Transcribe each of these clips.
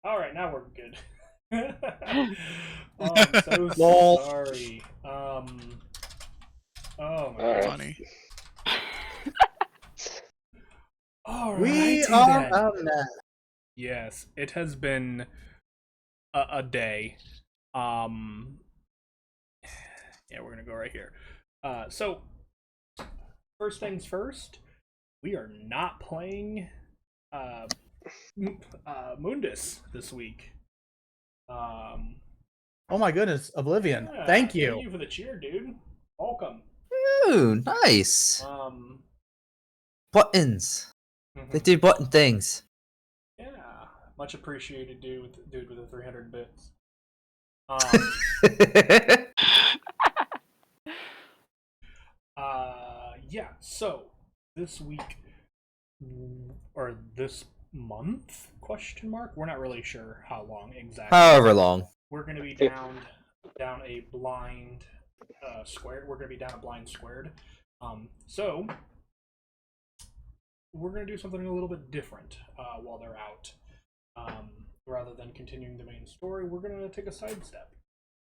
All right, now we're good. Oh, I'm so Lol. sorry. Oh my All right. Funny. All We righty are then. a mess. Yes, it has been a day. Um, yeah, we're gonna go right here. So first things first, we are not playing uh, Mundus this week. Um, Oh my goodness, Oblivion. yeah, Thank you. Thank you for the cheer, dude. Welcome. Ooh, nice. Um, Buttons. They mhm. do button things. Yeah, much appreciated, dude with the 300 bits. Um, yeah. So this week or this month? Question mark. We're not really sure how long exactly. However long. We're gonna be down a blind square. We're gonna be down a blind squared. So we're gonna do something a little bit different while they're out. Rather than continuing the main story, we're gonna take a sidestep.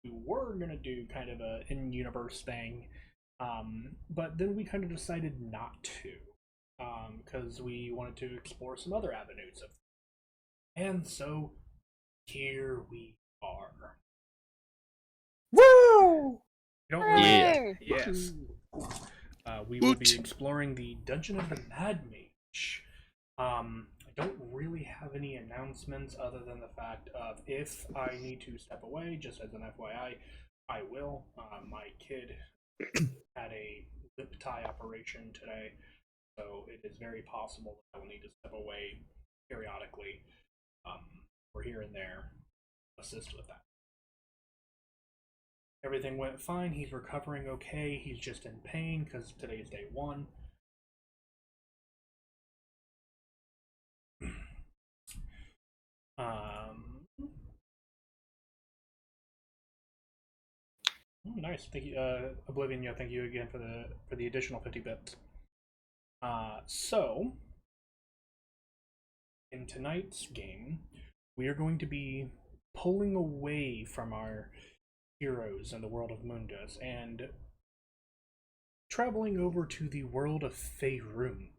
We were gonna do kind of a in-universe thing, but then we kind of decided not to, because we wanted to explore some other avenues of. And so here we are. Woo! We don't really. Yeah. Yes. We will be exploring the Dungeon of the Mad Mage. I don't really have any announcements other than the fact of if I need to step away, just as an FYI, I will. My kid had a lip tie operation today, so it is very possible that I will need to step away periodically, or here and there, assist with that. Everything went fine. He's recovering okay. He's just in pain because today is day one. Nice. Thank you, Oblivion. Yeah, thank you again for the additional 50 bits. So in tonight's game, we are going to be pulling away from our heroes in the world of Mundus and traveling over to the world of Faerun,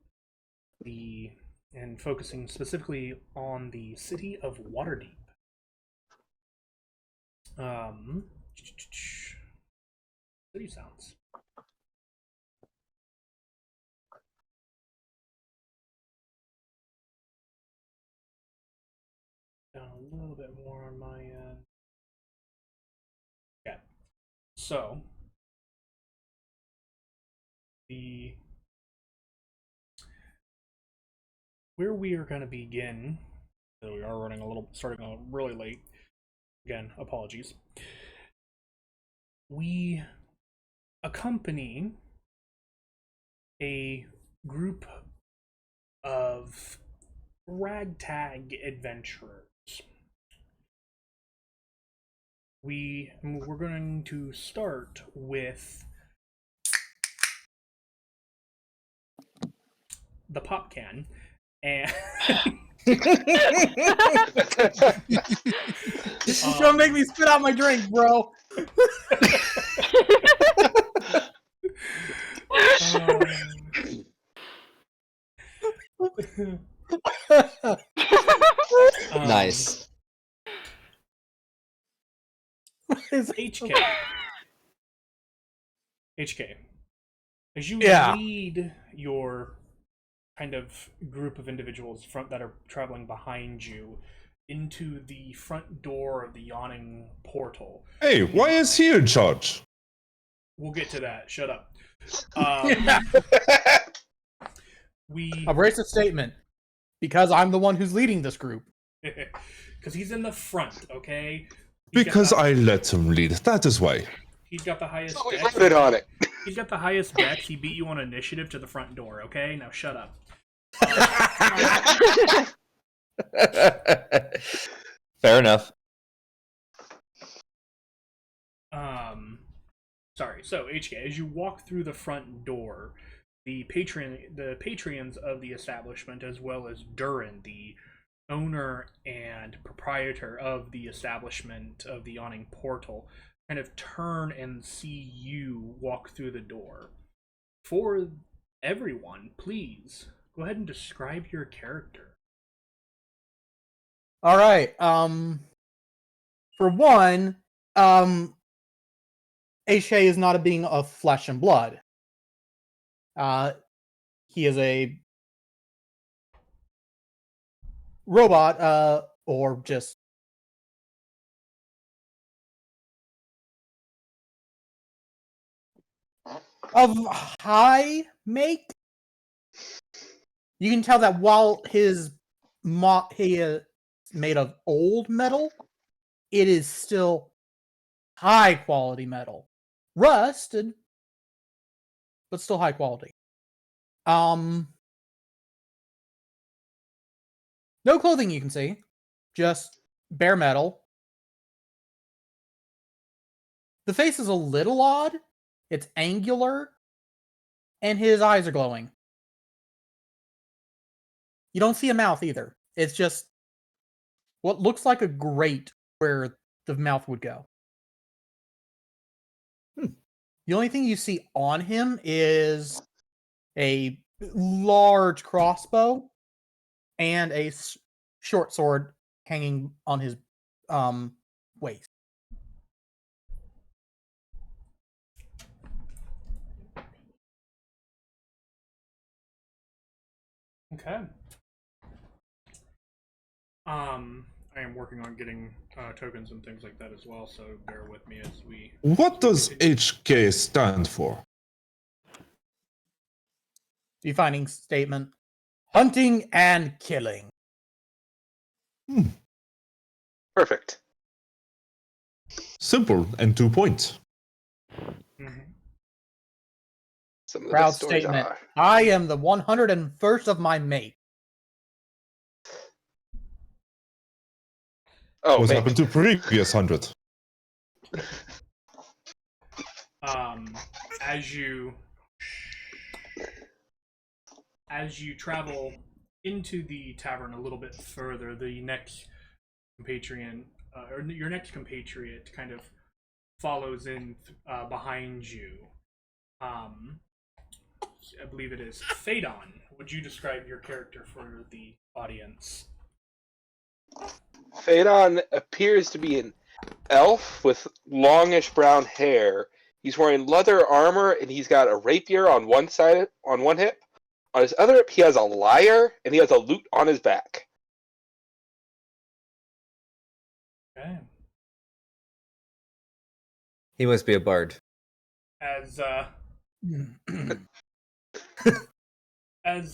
and focusing specifically on the city of Waterdeep. City sounds. Down a little bit more on my end. Okay. So where we are going to begin, we are starting really late. Again, apologies. We accompany a group of ragtag adventurers. We're going to start with the pop can, and This is gonna make me spit out my drink, bro. Nice. HK. HK. As you Yeah. lead your kind of group of individuals that are traveling behind you into the front door of the yawning portal. Hey, why is he in charge? We'll get to that. Shut up. A racist statement. Because I'm the one who's leading this group. Because he's in the front, okay? Because I let him lead. That is why. He's got the highest. So we voted on it. He's got the highest dex. He beat you on initiative to the front door. Okay, now shut up. Fair enough. Sorry. So HK, as you walk through the front door, the patrons of the establishment, as well as Durin, the owner and proprietor of the establishment of the Yawning Portal kind of turn and see you walk through the door. For everyone, please go ahead and describe your character. All right. For one, Aisha is not a being of flesh and blood. He is a robot, or just of high make. You can tell that while he is made of old metal, it is still high quality metal. Rusted, but still high quality. No clothing you can see, just bare metal. The face is a little odd. It's angular, and his eyes are glowing. You don't see a mouth either. It's just what looks like a grate where the mouth would go. The only thing you see on him is a large crossbow and a short sword hanging on his waist. Okay. I am working on getting tokens and things like that as well, so bear with me as we... What does HK stand for? Defining statement: hunting and killing. Perfect. Simple and 2 points. Some of the Proud best stories statement. are. I am the 101st of my mate. Oh, What mate. happened to previous 100? As you travel into the tavern a little bit further, the next compatriot, or your next compatriot, kind of follows in behind you. I believe it is Phaedon. Would you describe your character for the audience? Phaedon appears to be an elf with longish brown hair. He's wearing leather armor, and he's got a rapier on one side, on one hip. On his other hip, he has a lyre, and he has a lute on his back. Okay. He must be a bard. As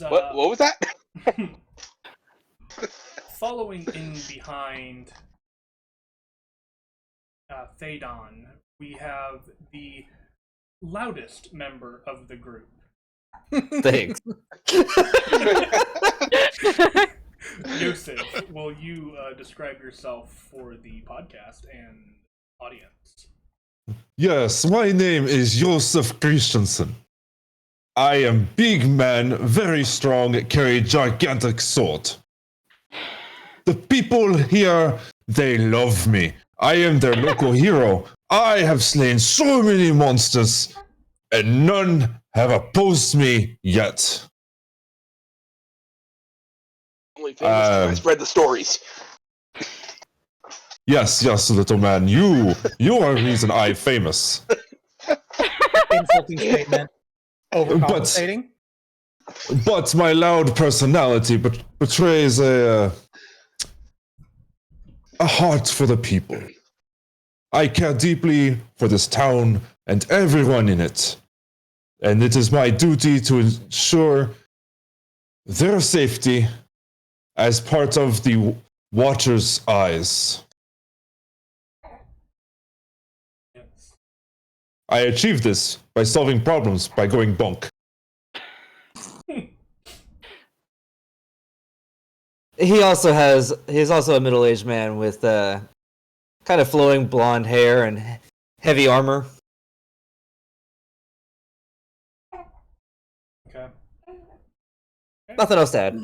What was that? following in behind Phaedon, we have the loudest member of the group. Thanks. Yosef, will you describe yourself for the podcast and audience? Yes, my name is Josef Christensen. I am big man, very strong, carry gigantic sword. The people here, they love me. I am their local hero. I have slain so many monsters, and none have opposed me yet. Only famous because I spread the stories. Yes, little man, you are the reason I'm famous. Insulting statement. Overcompensating. But my loud personality betrays a heart for the people. I care deeply for this town and everyone in it, and it is my duty to ensure their safety as part of the Watcher's eyes. Yes. I achieve this by solving problems by going bonk. He's also a middle-aged man with kind of flowing blonde hair and heavy armor. Okay. Nothing else to add.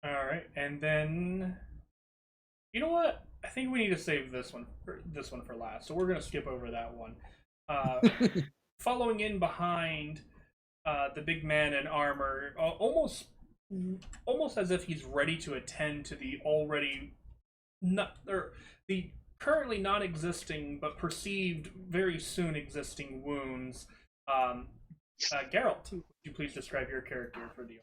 All right, and then you know what? I think we need to save this one for last. So we're gonna skip over that one. Uh, following in behind the big man in armor, almost as if he's ready to attend to the already not or the currently non-existing but perceived very soon existing wounds. Geralt, would you please describe your character for the?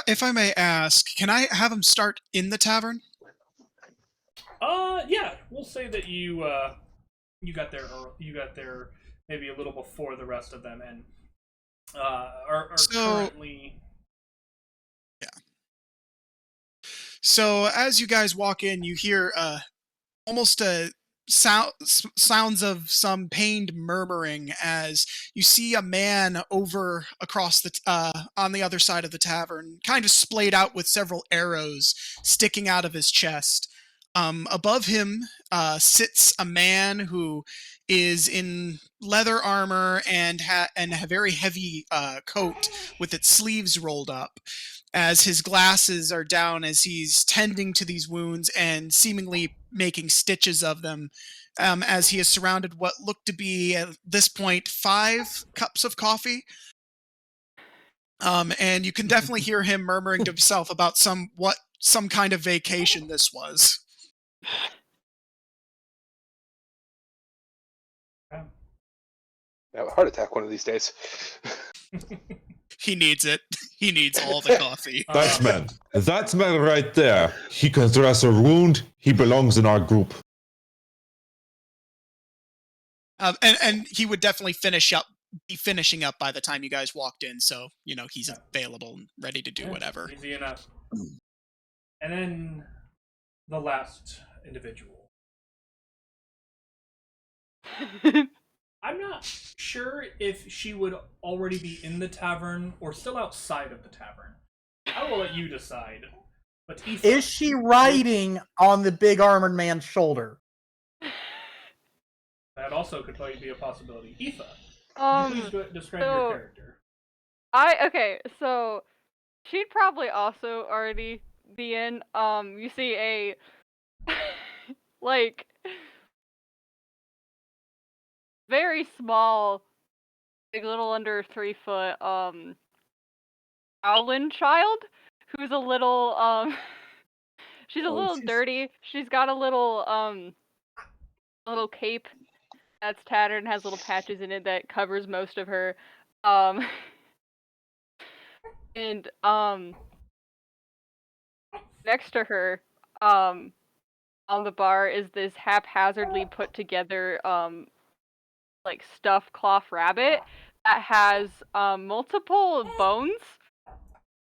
If I may ask, can I have him start in the tavern? Yeah, we'll say that you got there maybe a little before the rest of them, and are currently. Yeah. So as you guys walk in, you hear almost a sounds of some pained murmuring as you see a man over across the on the other side of the tavern, kind of splayed out with several arrows sticking out of his chest. Above him sits a man who is in leather armor and a very heavy coat with its sleeves rolled up, as his glasses are down as he's tending to these wounds and seemingly making stitches of them, as he is surrounded what look to be, at this point, 5 cups of coffee. And you can definitely hear him murmuring to himself about some kind of vacation this was. Have a heart attack one of these days. He needs it. He needs all the coffee. That man right there. He can dress a wound. He belongs in our group. And he would definitely be finishing up by the time you guys walked in, so he's available and ready to do whatever. Easy enough. And then the last individual. I'm not sure if she would already be in the tavern or still outside of the tavern. I will let you decide. But Aoife, is she riding on the big armored man's shoulder? That also could probably be a possibility. Aoife, please describe your character. Okay, so she'd probably also already be in. You see a like very small, like little under 3 foot, Owlin child who's a little she's a little dirty. She's got a little cape that's tattered and has little patches in it that covers most of her. And next to her, on the bar is this haphazardly put together like stuffed cloth rabbit that has multiple bones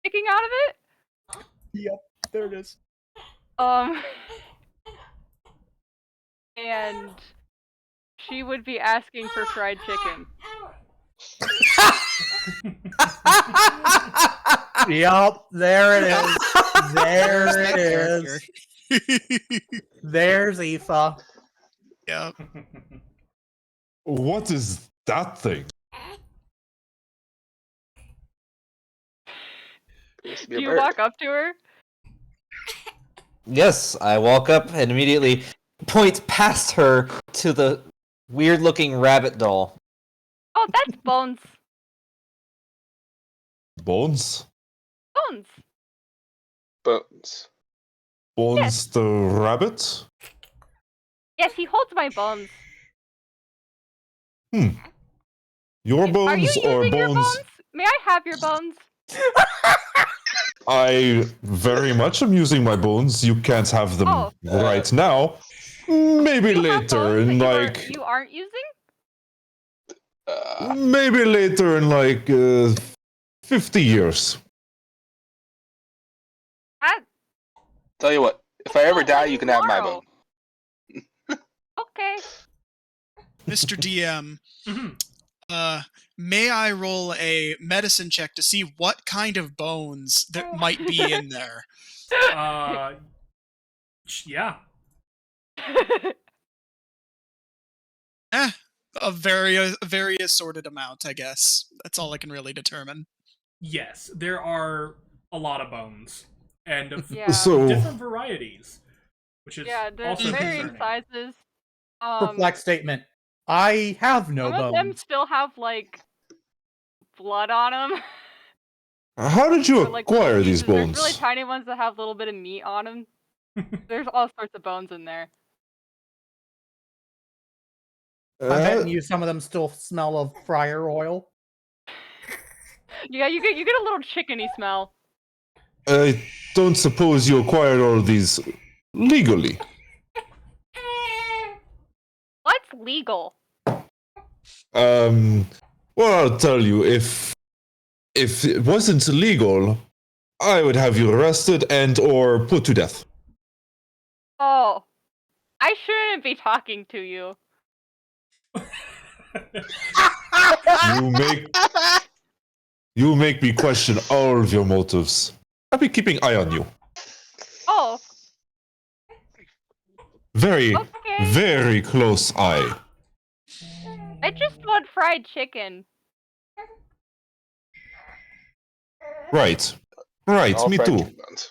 sticking out of it. Yep, there it is. And she would be asking for fried chicken. Yup, there it is. There it is. There's Aoife. Yep. What is that thing? Do you walk up to her? Yes, I walk up and immediately point past her to the weird-looking rabbit doll. Oh, that's Bones. Bones? Bones. Bones. Bones Yes. the rabbit? Yes, he holds my bones. Your bones Are you or using your bones? bones? May I have your bones? I very much am using my bones. You can't have them right now. Maybe You have later bones in that you aren't using? maybe later in 50 years. Tell you what, if I ever die, you can have my tomorrow. bone. Okay. Mr. DM, may I roll a medicine check to see what kind of bones that might be in there? Yeah. A very assorted amount, I guess. That's all I can really determine. yes, there are a lot of bones and of Yeah. So, different varieties, which is Yeah, there's also varying concerning. sizes. Perplexed statement. I have no Some of them bones. still have like blood on them. how did you Or like little acquire these pieces. There's really bones? tiny ones that have a little bit of meat on them. There's all sorts of bones in there. I'm betting you some of them still smell of fryer oil. Yeah, you get a little chickeny smell. I don't suppose you acquired all of these legally. What's legal? Well, I'll tell you, if it wasn't legal, I would have you arrested and or put to death. Oh, I shouldn't be talking to you. You make me question all of your motives. I'll be keeping eye on you. Oh, Very, okay. very close eye. I just want fried chicken. Right, All me fried too. chicken bones.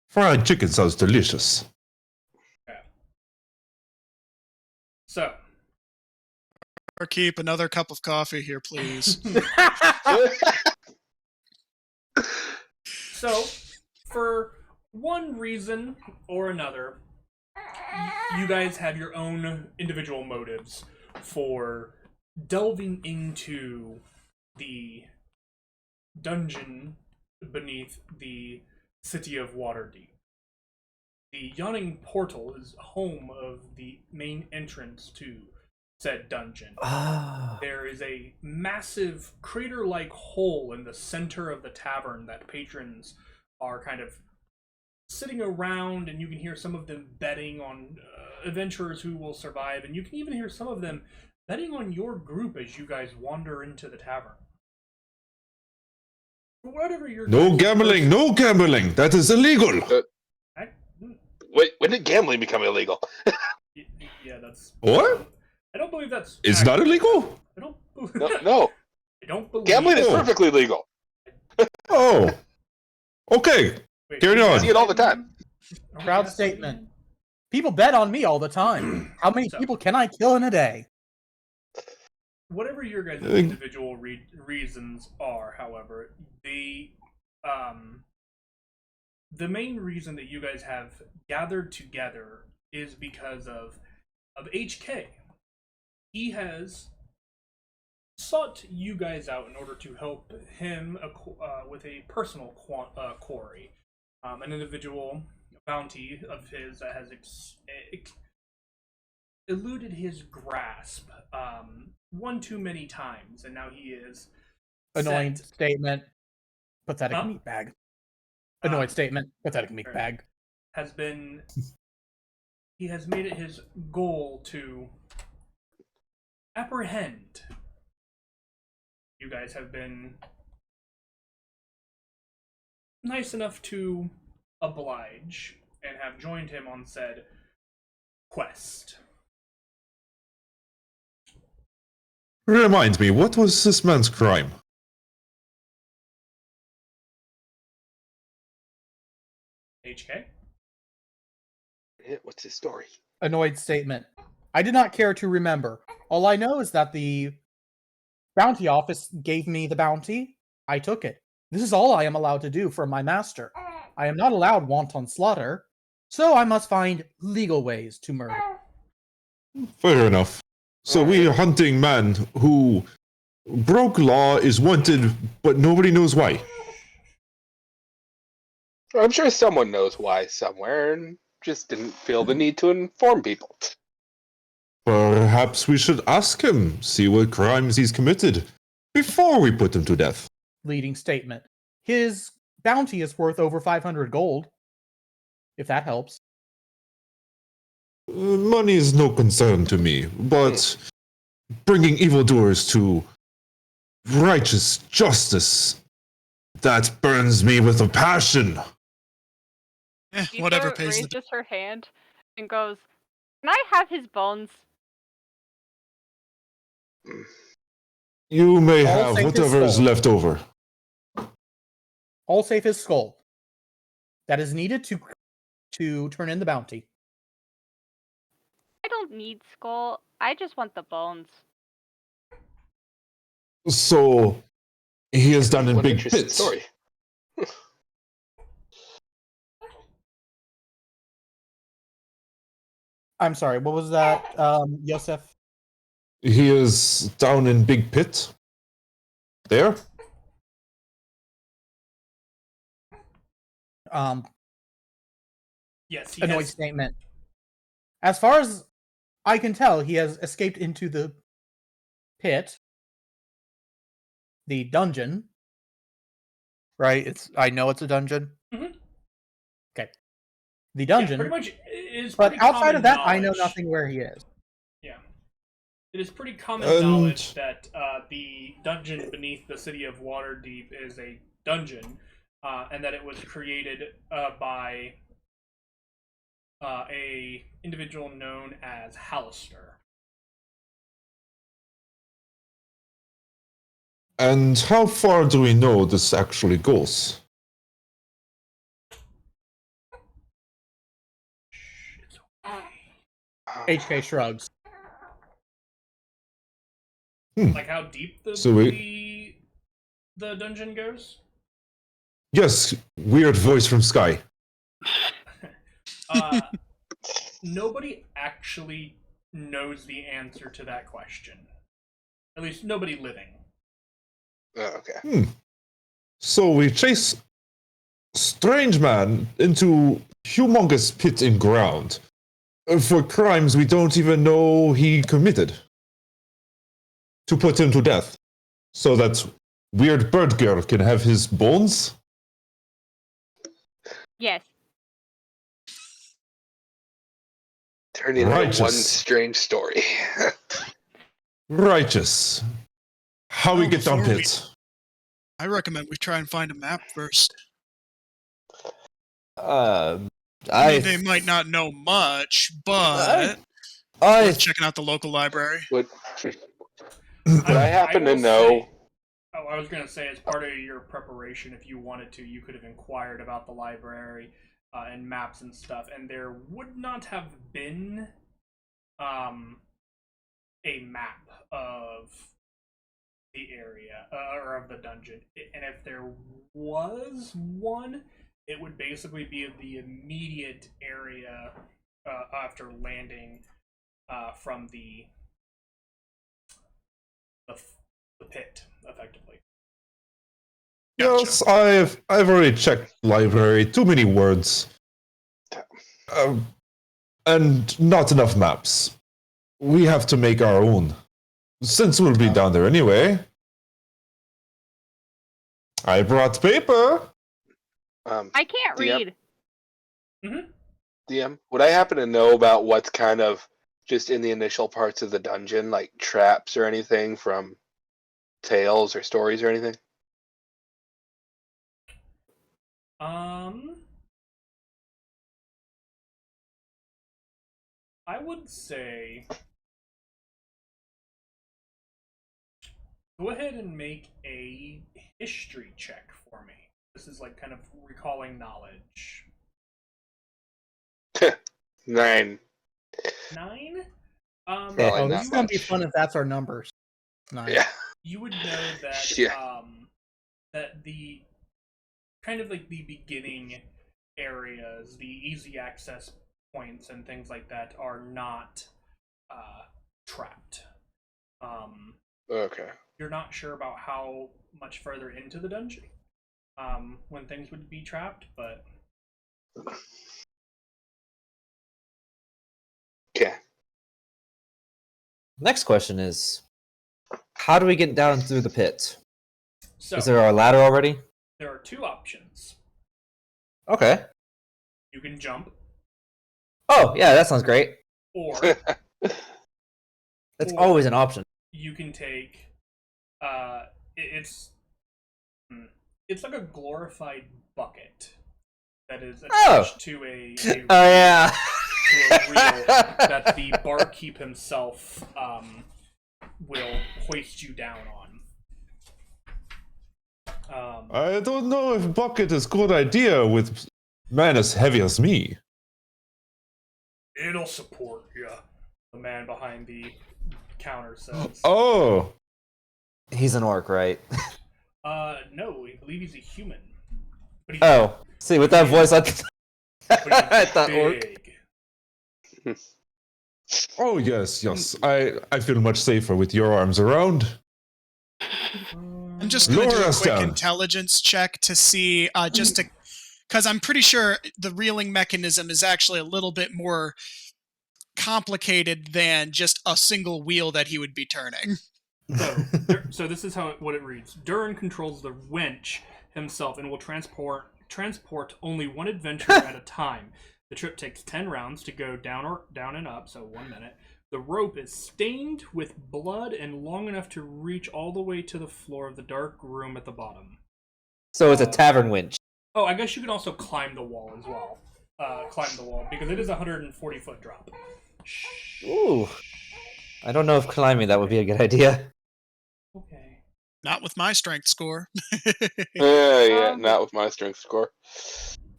Fried chicken sounds delicious. So, Or keep another cup of coffee here, please. so for one reason or another, you guys have your own individual motives for delving into the dungeon beneath the city of Waterdeep. The Yawning Portal is home of the main entrance to said dungeon. There is a massive crater-like hole in the center of the tavern that patrons are kind of sitting around, and you can hear some of them betting on adventurers who will survive, and you can even hear some of them betting on your group as you guys wander into the tavern. For whatever your No gambling, no gambling. That is illegal. Wait, when did gambling become illegal? Yeah, that's What? I don't believe that's. It's not illegal? I don't. No. I don't believe. Gambling is Oh. perfectly legal. Oh. Okay. Wait, carry you on. I see it all the time. Proud statement. People bet on me all the time. How many people can I kill in a day? Whatever your guys' individual reasons are, however, the main reason that you guys have gathered together is because of HK. He has sought you guys out in order to help him with a personal quarry. An individual bounty of his that has eluded his grasp one too many times, and now he is Annoying set. statement. Pathetic Huh? meat bag. Annoyed statement. Pathetic meat bag. He has made it his goal to apprehend. You guys have been nice enough to oblige and have joined him on said quest. Remind me, what was this man's crime? HK? What's his story? Annoyed statement. I did not care to remember. All I know is that the bounty office gave me the bounty. I took it. This is all I am allowed to do for my master. I am not allowed wanton slaughter, so I must find legal ways to murder. Fair enough. So we are hunting man who broke law, is wanted, but nobody knows why. I'm sure someone knows why somewhere and just didn't feel the need to inform people. Perhaps we should ask him, see what crimes he's committed, before we put him to death. Leading statement. His bounty is worth over 500 gold. If that helps. Money is no concern to me, but bringing evildoers to righteous justice, that burns me with a passion. Whatever Eva pays the raises her hand and goes, "Can I have his bones?" You may All have safe is whatever is full. left over. all save his skull. That is needed to turn in the bounty. I don't need skull. I just want the bones. So he is done in One big interesting pits. story. I'm sorry, what was that, Yosef? He is down in big pit. There. Yes, he Annoyed has. statement. As far as I can tell, he has escaped into the pit, the dungeon. Right? I know it's a dungeon. Mhm. Okay. The Yeah, dungeon. pretty much is But pretty outside common of that, I know knowledge. nothing where he is. Yeah. It is pretty common And- knowledge that the dungeon beneath the city of Waterdeep is a dungeon, and that it was created by a individual known as Hallister. And how far do we know this actually goes? It's okay. HK shrugs. Like how deep the So the dungeon goes? Yes, weird voice from Sky. Nobody actually knows the answer to that question. At least nobody living. Okay. So we chase strange man into humongous pit in ground for crimes we don't even know he committed. To put him to death. So that weird bird girl can have his bones? Yes. Turned into Righteous. one strange story. Righteous. How we Well, get down before we- pit? I recommend we try and find a map first. I mean, they might not know much, but worth checking out the local library. Would I happen to will know? say- I was going to say, as part of your preparation, if you wanted to, you could have inquired about the library and maps and stuff, and there would not have been a map of the area or of the dungeon. And if there was one, it would basically be the immediate area after landing from the pit, effectively. Gotcha. Yes, I've already checked library. Too many words. And not enough maps. We have to make our own. Since we'll be down there anyway. I brought paper. I can't DM? read. DM, would I happen to know about what's kind of just in the initial parts of the dungeon, like traps or anything from tales or stories or anything? I would say go ahead and make a history check for me. This is like kind of recalling knowledge. 9. 9? Probably Oh, not this is gonna be much. fun if that's our numbers. Nice. Yeah. You would know that Yeah. that the kind of like the beginning areas, the easy access points and things like that are not trapped. Okay. You're not sure about how much further into the dungeon when things would be trapped, but Okay. Next question is, how do we get down through the pit? so Is there a ladder already? there are two options. Okay. You can jump, Oh, yeah, that sounds great. or That's Or- always an option. you can take it's like a glorified bucket that is attached to a Oh, yeah. to a reel that the barkeep himself will hoist you down I don't know if bucket is good idea with man as heavy as me. It'll support you. The man behind the counter says. Oh, He's an orc, right? No, I believe he's a human. But he's, Oh, see, with that voice, but he's I thought orc. big. oh yes. I feel much safer with your arms around. I'm just going to do Lower a us quick down. intelligence check to see, because I'm pretty sure the reeling mechanism is actually a little bit more complicated than just a single wheel that he would be turning. So this is what it reads. Durin controls the winch himself and will transport only one adventurer at a time. The trip takes 10 rounds to go down and up, so 1 minute. The rope is stained with blood and long enough to reach all the way to the floor of the dark room at the bottom. So it's a tavern winch. Oh, I guess you can also climb the wall as well. Climb the wall, because it is a 140-foot drop. Ooh. I don't know if climbing that would be a good idea. Okay. Not with my strength score. Yeah, not with my strength score.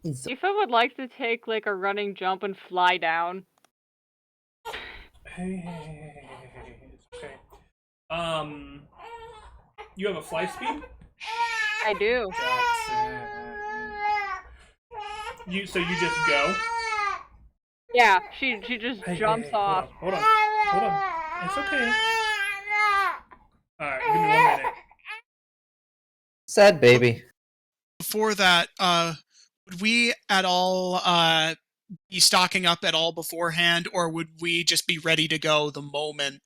Tifa would like to take like a running jump and fly down. Hey, it's okay. You have a fly speed? I do. So you just go? Yeah, she just jumps off. Hold on. It's okay. Alright, give me 1 minute. Sad baby. Before that, would we at all be stocking up at all beforehand, or would we just be ready to go the moment,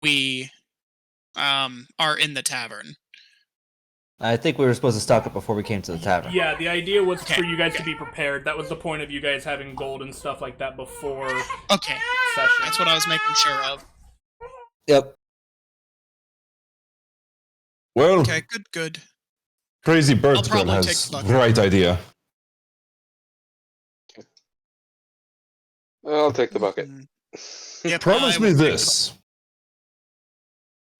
we are in the tavern? I think we were supposed to stock up before we came to the tavern. Yeah, the idea was for you guys to be prepared. That was the point of you guys having gold and stuff like that before Okay, session. that's what I was making sure of. Yep. Well, Okay, good. Crazy Bird I'll Girl probably take has the bucket. right idea. I'll take the bucket. Yep, Promise I me will take this.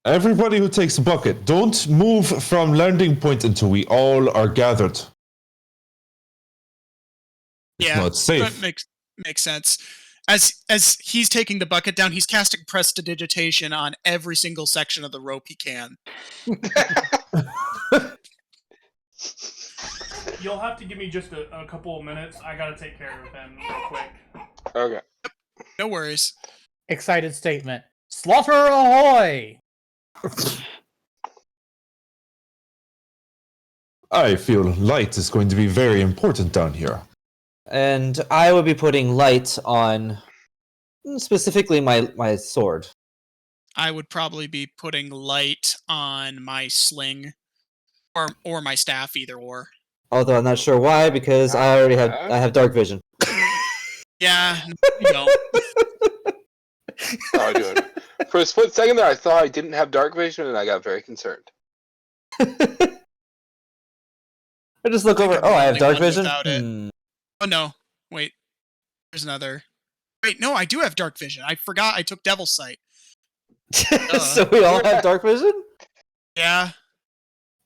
Everybody who takes a bucket, don't move from landing point until we all are gathered. It's Yeah, not safe. That makes sense. As he's taking the bucket down, he's casting prestidigitation on every single section of the rope he can. You'll have to give me just a couple of minutes. I gotta take care of him real quick. Okay. No worries. Excited statement. Slaughter ahoy! I feel light is going to be very important down here. And I would be putting light on specifically my sword. I would probably be putting light on my sling or my staff, either or. Although I'm not sure why, because I already have dark vision. Yeah, you don't. Oh, dude. For a split second there, I thought I didn't have dark vision, and I got very concerned. I just look I think over. I'm Oh, the I have only dark one vision. without it. Oh no, wait. There's another. Wait, no, I do have dark vision. I forgot I took Devil's Sight. So we all have dark vision? Yeah.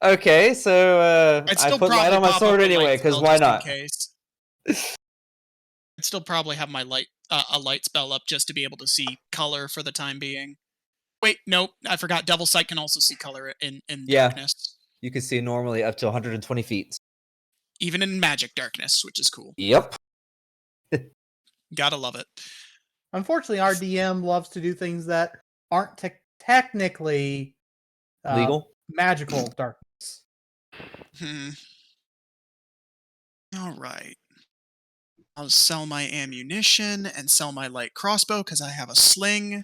Okay, so I'd I still put light probably on my pop sword up a anyway, light because spell why just in not? case. I'd still probably have my a light spell up just to be able to see color for the time being. Wait, nope, I forgot. Devil's Sight can also see color in Yeah. darkness. You can see normally up to 120 feet. Even in magic darkness, which is cool. Yep. Gotta love it. Unfortunately, our DM loves to do things that aren't technically Legal? magical darkness. All right. I'll sell my ammunition and sell my light crossbow because I have a sling.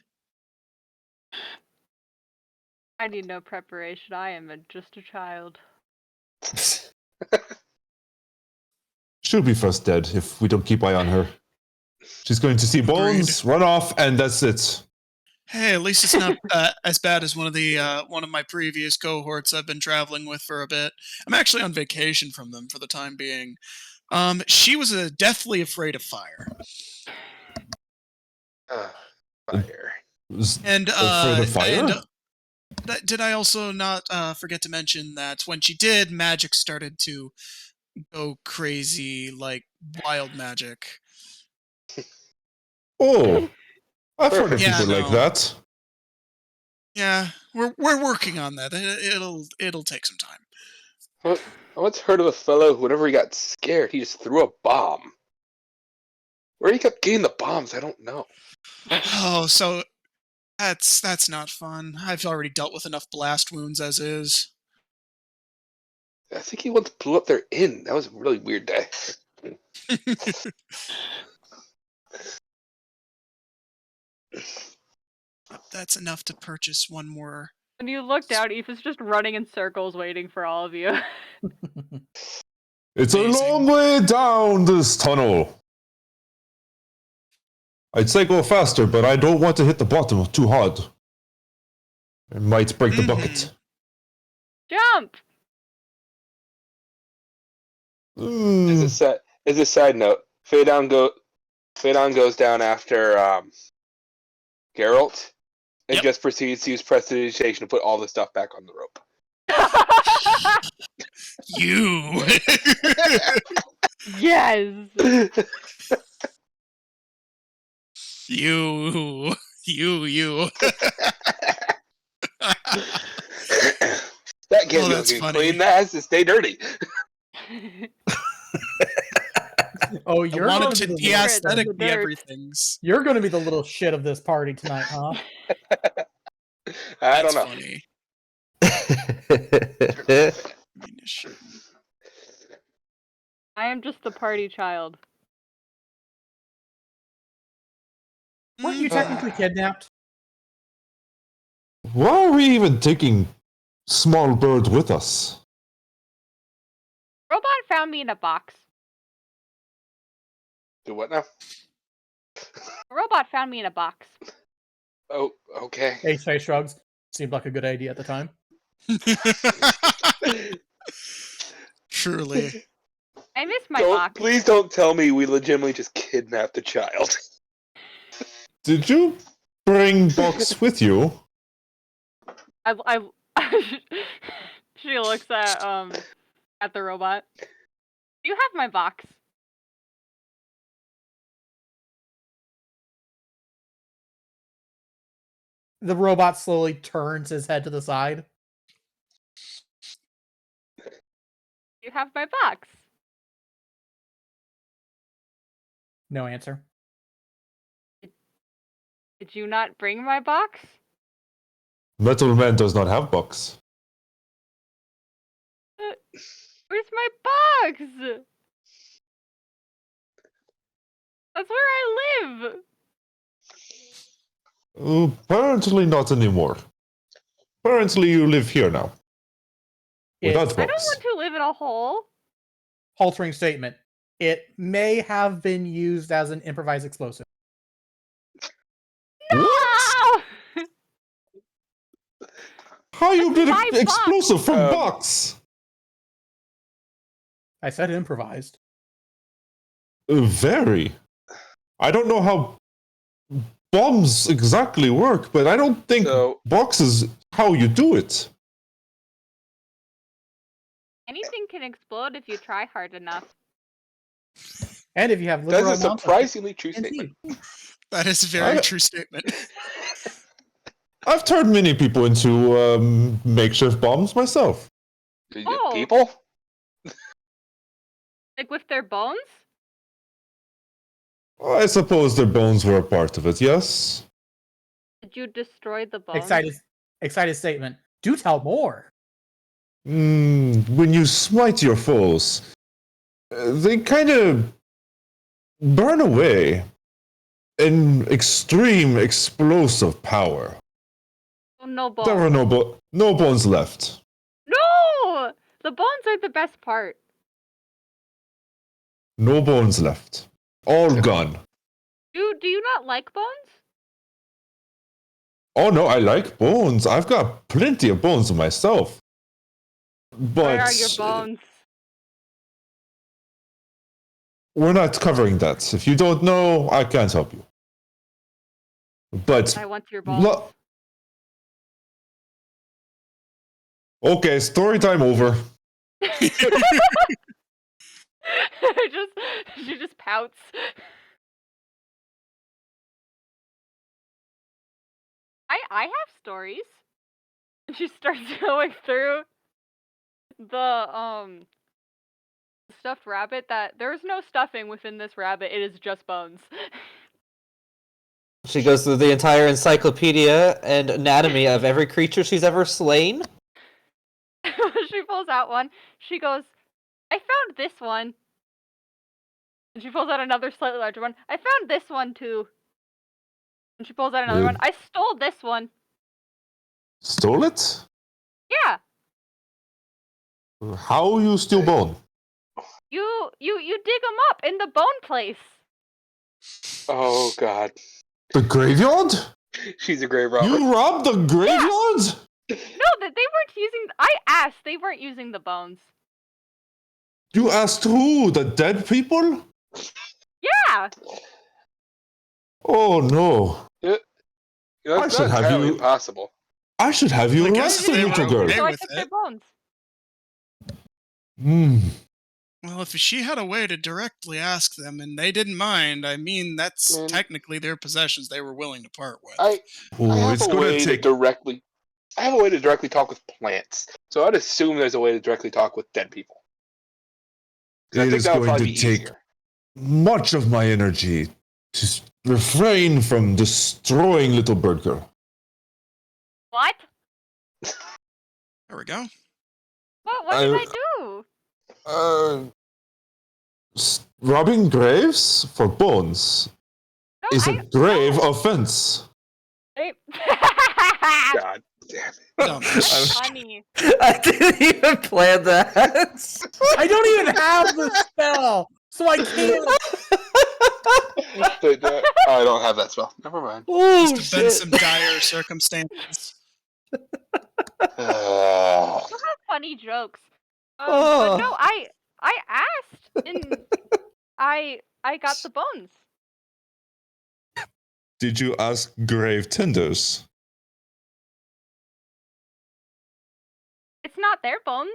I need no preparation. I am just a child. She'll be first dead if we don't keep eye on her. She's going to see bones, run off, and that's it. Hey, at least it's not as bad as one of my previous cohorts I've been traveling with for a bit. I'm actually on vacation from them for the time being. She was deathly afraid of fire. Fire. Was And afraid of fire? and, did I also not forget to mention that when she did, magic started to go crazy, like wild magic. Oh, I've heard of Yeah, people like no. that. Yeah, we're working on that. It'll take some time. I once heard of a fellow who, whenever he got scared, he just threw a bomb. Where he kept getting the bombs, I don't know. Oh, so that's not fun. I've already dealt with enough blast wounds as is. I think he once blew up their inn. That was a really weird day. That's enough to purchase one more. When you look down, Aoife's just running in circles waiting for all of you. It's Amazing. a long way down this tunnel. I'd say go faster, but I don't want to hit the bottom too hard. It might break the bucket. Jump! As a side note, Phaedon goes down after Geralt and Yep. just proceeds to use prestidigitation to put all the stuff back on the rope. You. Yes! You. That can't Oh, be that's looking funny. clean. That has to stay dirty. Oh, I you're wanted going to to be be the little, aesthetic, the be dirt. everything's. you're going to be the little shit of this party tonight, huh? I That's don't know. funny. Ammunition. I am just the party child. Weren't you technically kidnapped? Why are we even taking small bird with us? Robot found me in a box. Do what now? A robot found me in a box. Oh, okay. Ace Face shrugs. Seemed like a good idea at the time. Truly. I miss my box. Please don't tell me we legitimately just kidnapped a child. Did you bring box with you? I she looks at the robot. Do you have my box? The robot slowly turns his head to the side. You have my box. No answer. Did you not bring my box? Metal Man does not have box. Where's my box? That's where I live. Apparently not anymore. Apparently you live here now. Without It's I don't box. want to live in a hole. altering statement. It may have been used as an improvised explosive. No! How you That's get my an explosive from box. box? I said improvised. Very. I don't know how bombs exactly work, but I don't think So- box is how you do it. Anything can explode if you try hard enough. And if you have liberal That's a amounts of surprisingly true TNT. statement. That is a very I- true statement. I've turned many people into makeshift bombs myself. Oh. People? Like with their bones? I suppose their bones were a part of it, yes? Did you destroy the bones? Excited statement. Do tell more. When you smite your foes, they kind of burn away in extreme explosive power. Oh, no bones. There were no bones left. No! The bones are the best part. No bones left. All gone. Do you not like bones? Oh no, I like bones. I've got plenty of bones myself. But Where are your bones? we're not covering that. If you don't know, I can't help you. But I want your bones. Okay, story time over. She just pouts. I have stories. And she starts going through the stuffed rabbit that there's no stuffing within this rabbit, it is just bones. She goes through the entire encyclopedia and anatomy of every creature she's ever slain. She pulls out one. She goes, I found this one. And she pulls out another slightly larger one. I found this one too. And she pulls out another one. I stole this one. Stole it? Yeah. How you steal bone? You dig them up in the bone place. Oh God, The graveyard? she's a grave robber. You robbed the graveyard? No, that they weren't using. I asked. They weren't using the bones. You asked who? The dead people? Yeah. Oh no. You know, I it's should not have entirely you- impossible. I should have you I guess arrested, they little were girl. okay So I with took it. their bones. Hmm. Well, if she had a way to directly ask them and they didn't mind, I mean, that's Man. technically their possessions they were willing to part with. I Oh, have it's a gonna way take. I have a way to directly talk with plants, so I'd assume there's a way to directly talk with dead people. 'Cause I It think is that would going probably to be take easier. much of my energy to refrain from destroying little bird girl. What? There we go. What did I do? Robbing graves for bones No, is a I- grave offense. I- God damn it. Dumb. That's funny. I didn't even plan that. I don't even have the spell, so I can't. I don't have that spell. Never mind. Oh Must have been some dire circumstances. Uh, You have funny jokes. Oh. But no, I asked and I got the bones. Did you ask grave tenders? It's not their bones.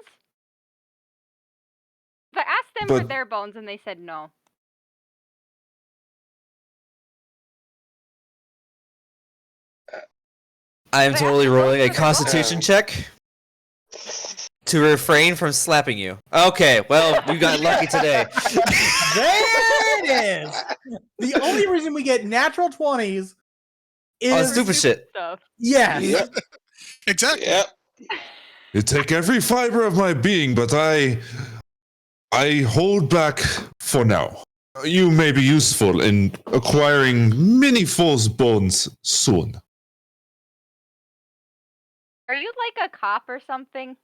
I asked them for But- their bones and they said no. I am But totally after rolling a both of the constitution bones- check to refrain from slapping you. Okay, well, you got lucky today. There it is. The only reason we get natural 20s is On stupid shit. Stuff. Yes. Yep. Exactly. Yep. You take every fiber of my being, but I hold back for now. You may be useful in acquiring many false bones soon. Are you like a cop or something?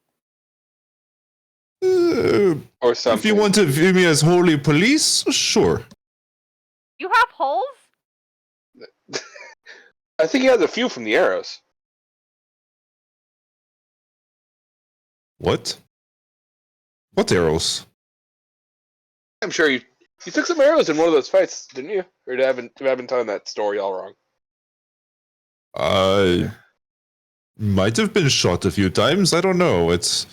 Or something. If you want to view me as holy police, sure. You have holes? I think he has a few from the arrows. What? What arrows? I'm sure you took some arrows in one of those fights, didn't you? Or have I been telling that story all wrong? I might have been shot a few times. I don't know. It's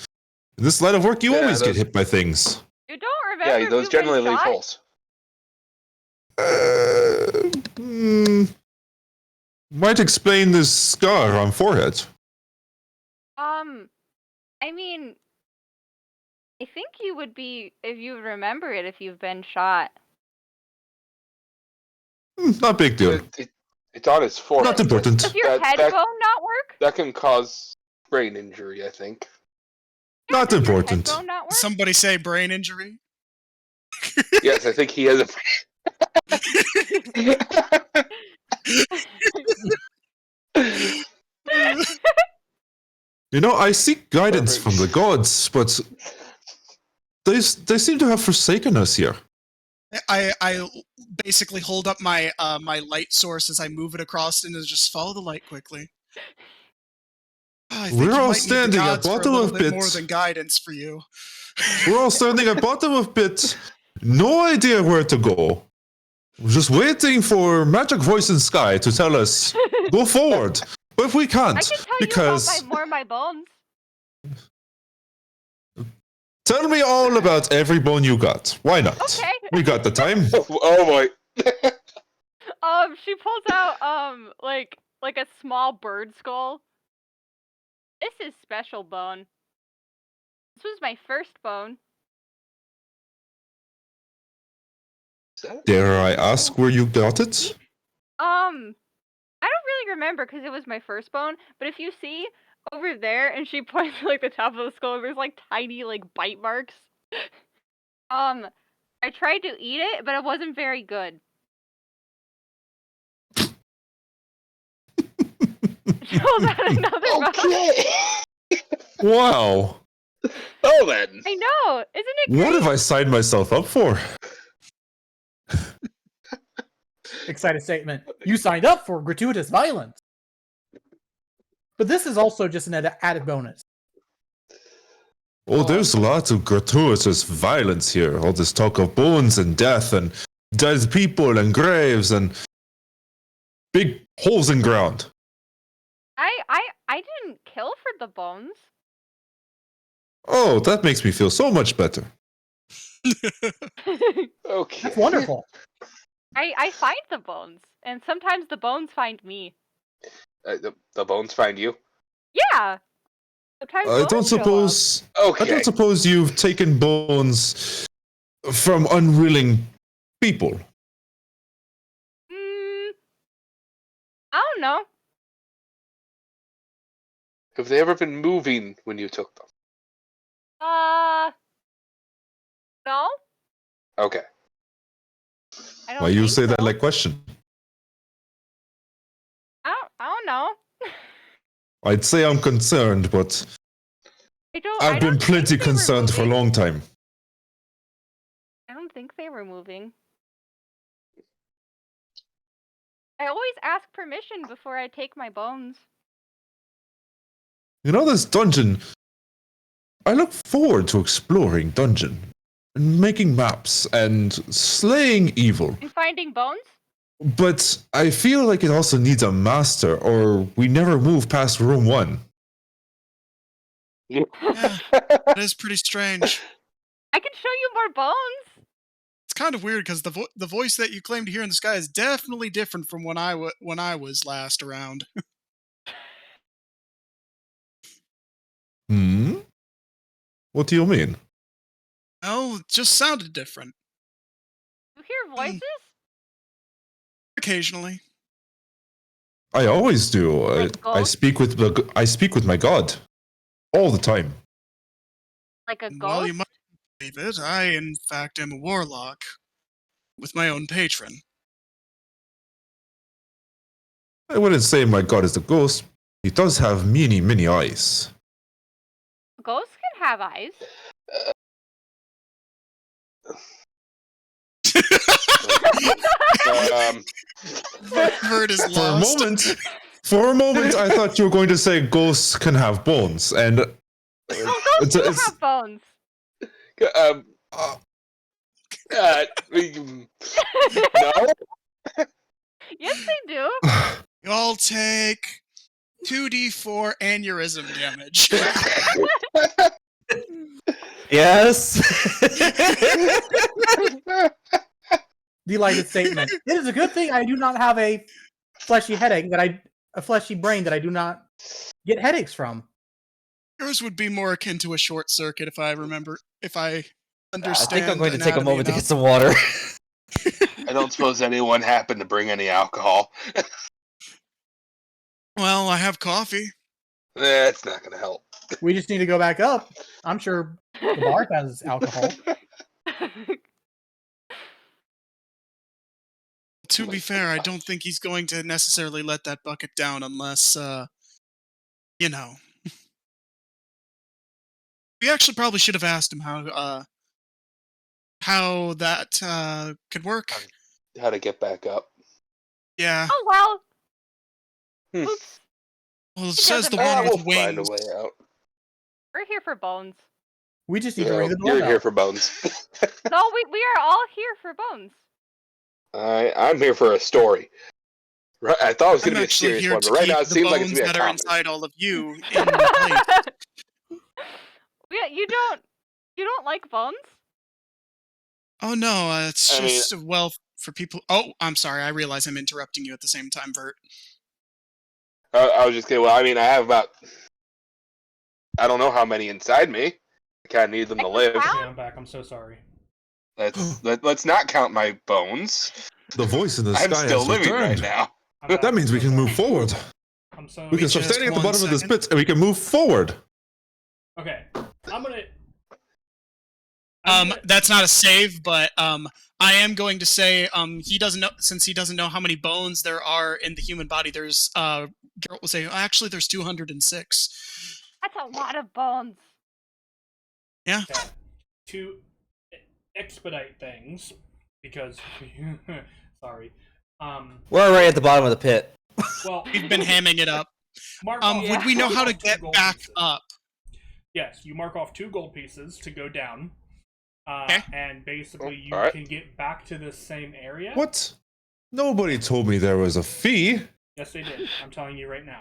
in this line of work. You Yeah, always get those- hit by things. You don't remember? Yeah, if those you've been generally leave shot? holes. Might explain this scar on forehead. I mean, I think you would be if you remember it if you've been shot. Not big deal. It's on his forehead. Not important. Does your That- head that- bone not work? That can cause brain injury, I think. Not Does your important. head bone not work? Somebody say brain injury. Yes, I think he has a. You know, I seek guidance Perfect. from the gods, but they seem to have forsaken us here. I basically hold up my my light source as I move it across and just follow the light quickly. I think We're you all might need the standing at gods for a bottom little of bit more pits. than guidance for you. We're all standing at bottom of pit, no idea where to go. We're just waiting for magic voice in sky to tell us go forward, but we can't I can tell because you about my bones. Tell me all about every bone you got. Why not? Okay. We got the time. Oh boy. She pulls out like a small bird skull. This is special bone. This was my first bone. Dare I ask where you got it? I don't really remember because it was my first bone, but if you see over there, and she points to like the top of the skull, there's like tiny like bite marks. I tried to eat it, but it wasn't very good. She pulls out another bone. Okay. Wow. Oh then. I know, isn't it great? What have I signed myself up for? Excited statement. You signed up for gratuitous violence. But this is also just an added bonus. Oh, there's lots of gratuitous violence here. All this talk of bones and death and dead people and graves and big holes in ground. I didn't kill for the bones. Oh, that makes me feel so much better. Okay. That's wonderful. I find the bones, and sometimes the bones find me. The bones find you. Yeah. Sometimes I bones don't show up. suppose. Okay. I don't suppose you've taken bones from unwilling people. I don't know. Have they ever been moving when you took them? No. Okay. I don't Why you think say that so. like question? I don't know. I'd say I'm concerned, but I I've been don't think plenty they were concerned for a moving. long time. I don't think they were moving. I always ask permission before I take my bones. You know this dungeon. I look forward to exploring dungeon and making maps and slaying evil. And finding bones? But I feel like it also needs a master, or we never move past room 1. Yeah, that is pretty strange. I can show you more bones. It's kind of weird because the voice that you claim to hear in the sky is definitely different from when I was last around. What do you mean? Oh, it just sounded different. You hear voices? Occasionally. I always do. Like I ghosts? speak with my god all the time. Like a ghost? Well, you might believe it. I, in fact, am a warlock with my own patron. I wouldn't say my god is a ghost. He does have many, many eyes. Ghosts can have eyes. Bird is lost. For a moment, I thought you were going to say ghosts can have bones, and Oh, ghosts do have bones. No. Yes, they do. You all take 2d4 aneurysm damage. Yes. Delighted statement. It is a good thing I do not have a fleshy headache a fleshy brain that I do not get headaches from. Yours would be more akin to a short circuit if I I understand. think I'm going to take a anatomy moment to enough. get some water. I don't suppose anyone happened to bring any alcohol. Well, I have coffee. That's not gonna help. We just need to go back up. I'm sure the bar has alcohol. To be fair, I don't think he's going to necessarily let that bucket down unless, you know. We actually probably should have asked him how that could work. How to get back up? Yeah. Oh, well. Hmm. Oops. Well, it It says the doesn't one matter. with We'll find a wings. way out. We're here for bones. We just need to ring the You're doorbell. here for bones. No, we are all here for bones. I'm here for a story. Right, I thought it was I'm going to be a actually serious here one, to but right keep now it the seems like it's bones going to be a that are comedy. inside all of you in place. Yeah, you don't. You don't like bones? Oh no, it's I mean- just well for people. Oh, I'm sorry. I realize I'm interrupting you at the same time, Vert. I was just kidding. Well, I mean, I have about, I don't know how many inside me. I kind of need them to live. Okay, I'm back. I'm so sorry. Let's not count my bones. The voice in the I'm sky still has living returned. right now. I'm back. That means we I'm so can move sorry. forward. I'm so. We can start Just standing at the one bottom of this second. pit and we can move forward. Okay, I'm gonna. That's not a save, but I am going to say he doesn't know, since he doesn't know how many bones there are in the human body. There's Geralt will say actually there's 206. That's a lot of bones. Yeah. Okay. To expedite things, because sorry. We're right at the bottom of the pit. Well, We've been hamming it up. mark off- Would we know mark how to off two get gold back pieces. up? Yes, you mark off 2 gold pieces to go down. Okay. And basically, you Alright. can get back to this same area. What? Nobody told me there was a fee. Yes, they did. I'm telling you right now.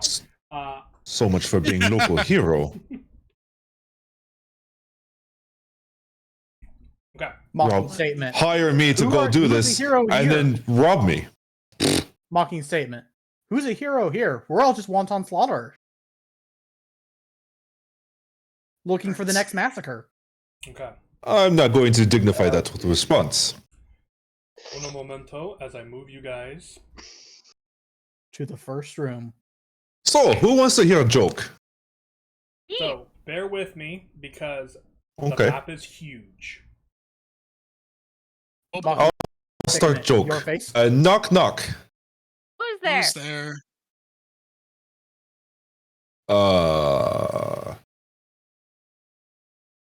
So much for being local hero. Okay. Mocking Rob, statement. hire me to Who go are- do who's the this hero and here? then rob me. Mocking statement. Who's a hero here? We're all just wanton slaughter. Looking for the next massacre. Okay. I'm not going to dignify that with a response. Uno momento as I move you guys. To the first room. So, who wants to hear a joke? So, bear with me because Okay. the map is huge. Mocking Start statement. joke. Your face. Knock knock. Who's there? Who's there? Oh,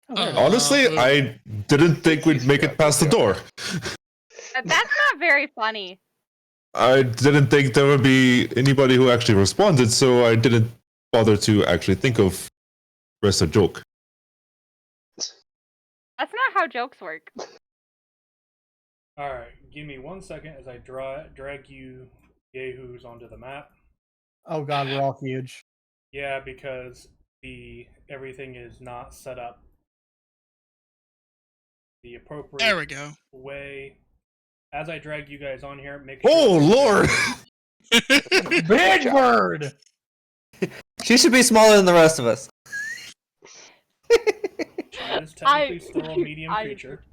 there it is. Honestly, I didn't think we'd make it past the door. That's not very funny. I didn't think there would be anybody who actually responded, so I didn't bother to actually think of rest a joke. That's not how jokes work. Alright, give me 1 second as I drag you yahoos onto the map. Oh god, we're all huge. Yeah, because everything is not set up the appropriate There we go. way. As I drag you guys on here, make Oh, Lord! Big bird! She should be smaller than the rest of us. She is technically still a medium creature.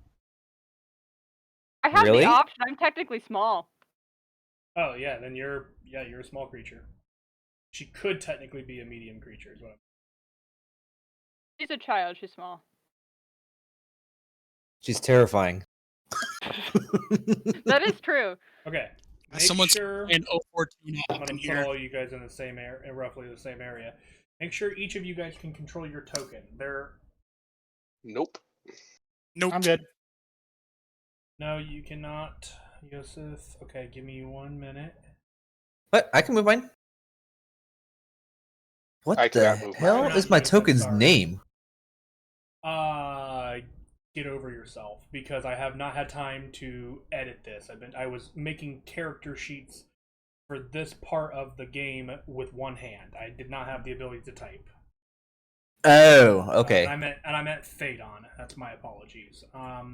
I have Really? the option. I'm technically small. Oh yeah, then you're a small creature. She could technically be a medium creature as well. She's a child. She's small. She's terrifying. That is true. Okay. Make Someone's sure in 014 I'm up gonna in put here. all you guys in the same area, roughly the same area. Make sure each of you guys can control your token. Nope. Nope. I'm good. No, you cannot, Yosef. Okay, give me 1 minute. What? I can move mine? What I the cannot move hell mine. is my I'm token's sorry. name? Get over yourself because I have not had time to edit this. I was making character sheets for this part of the game with one hand. I did not have the ability to type. Oh, okay. And I meant Phaedon. That's my apologies. All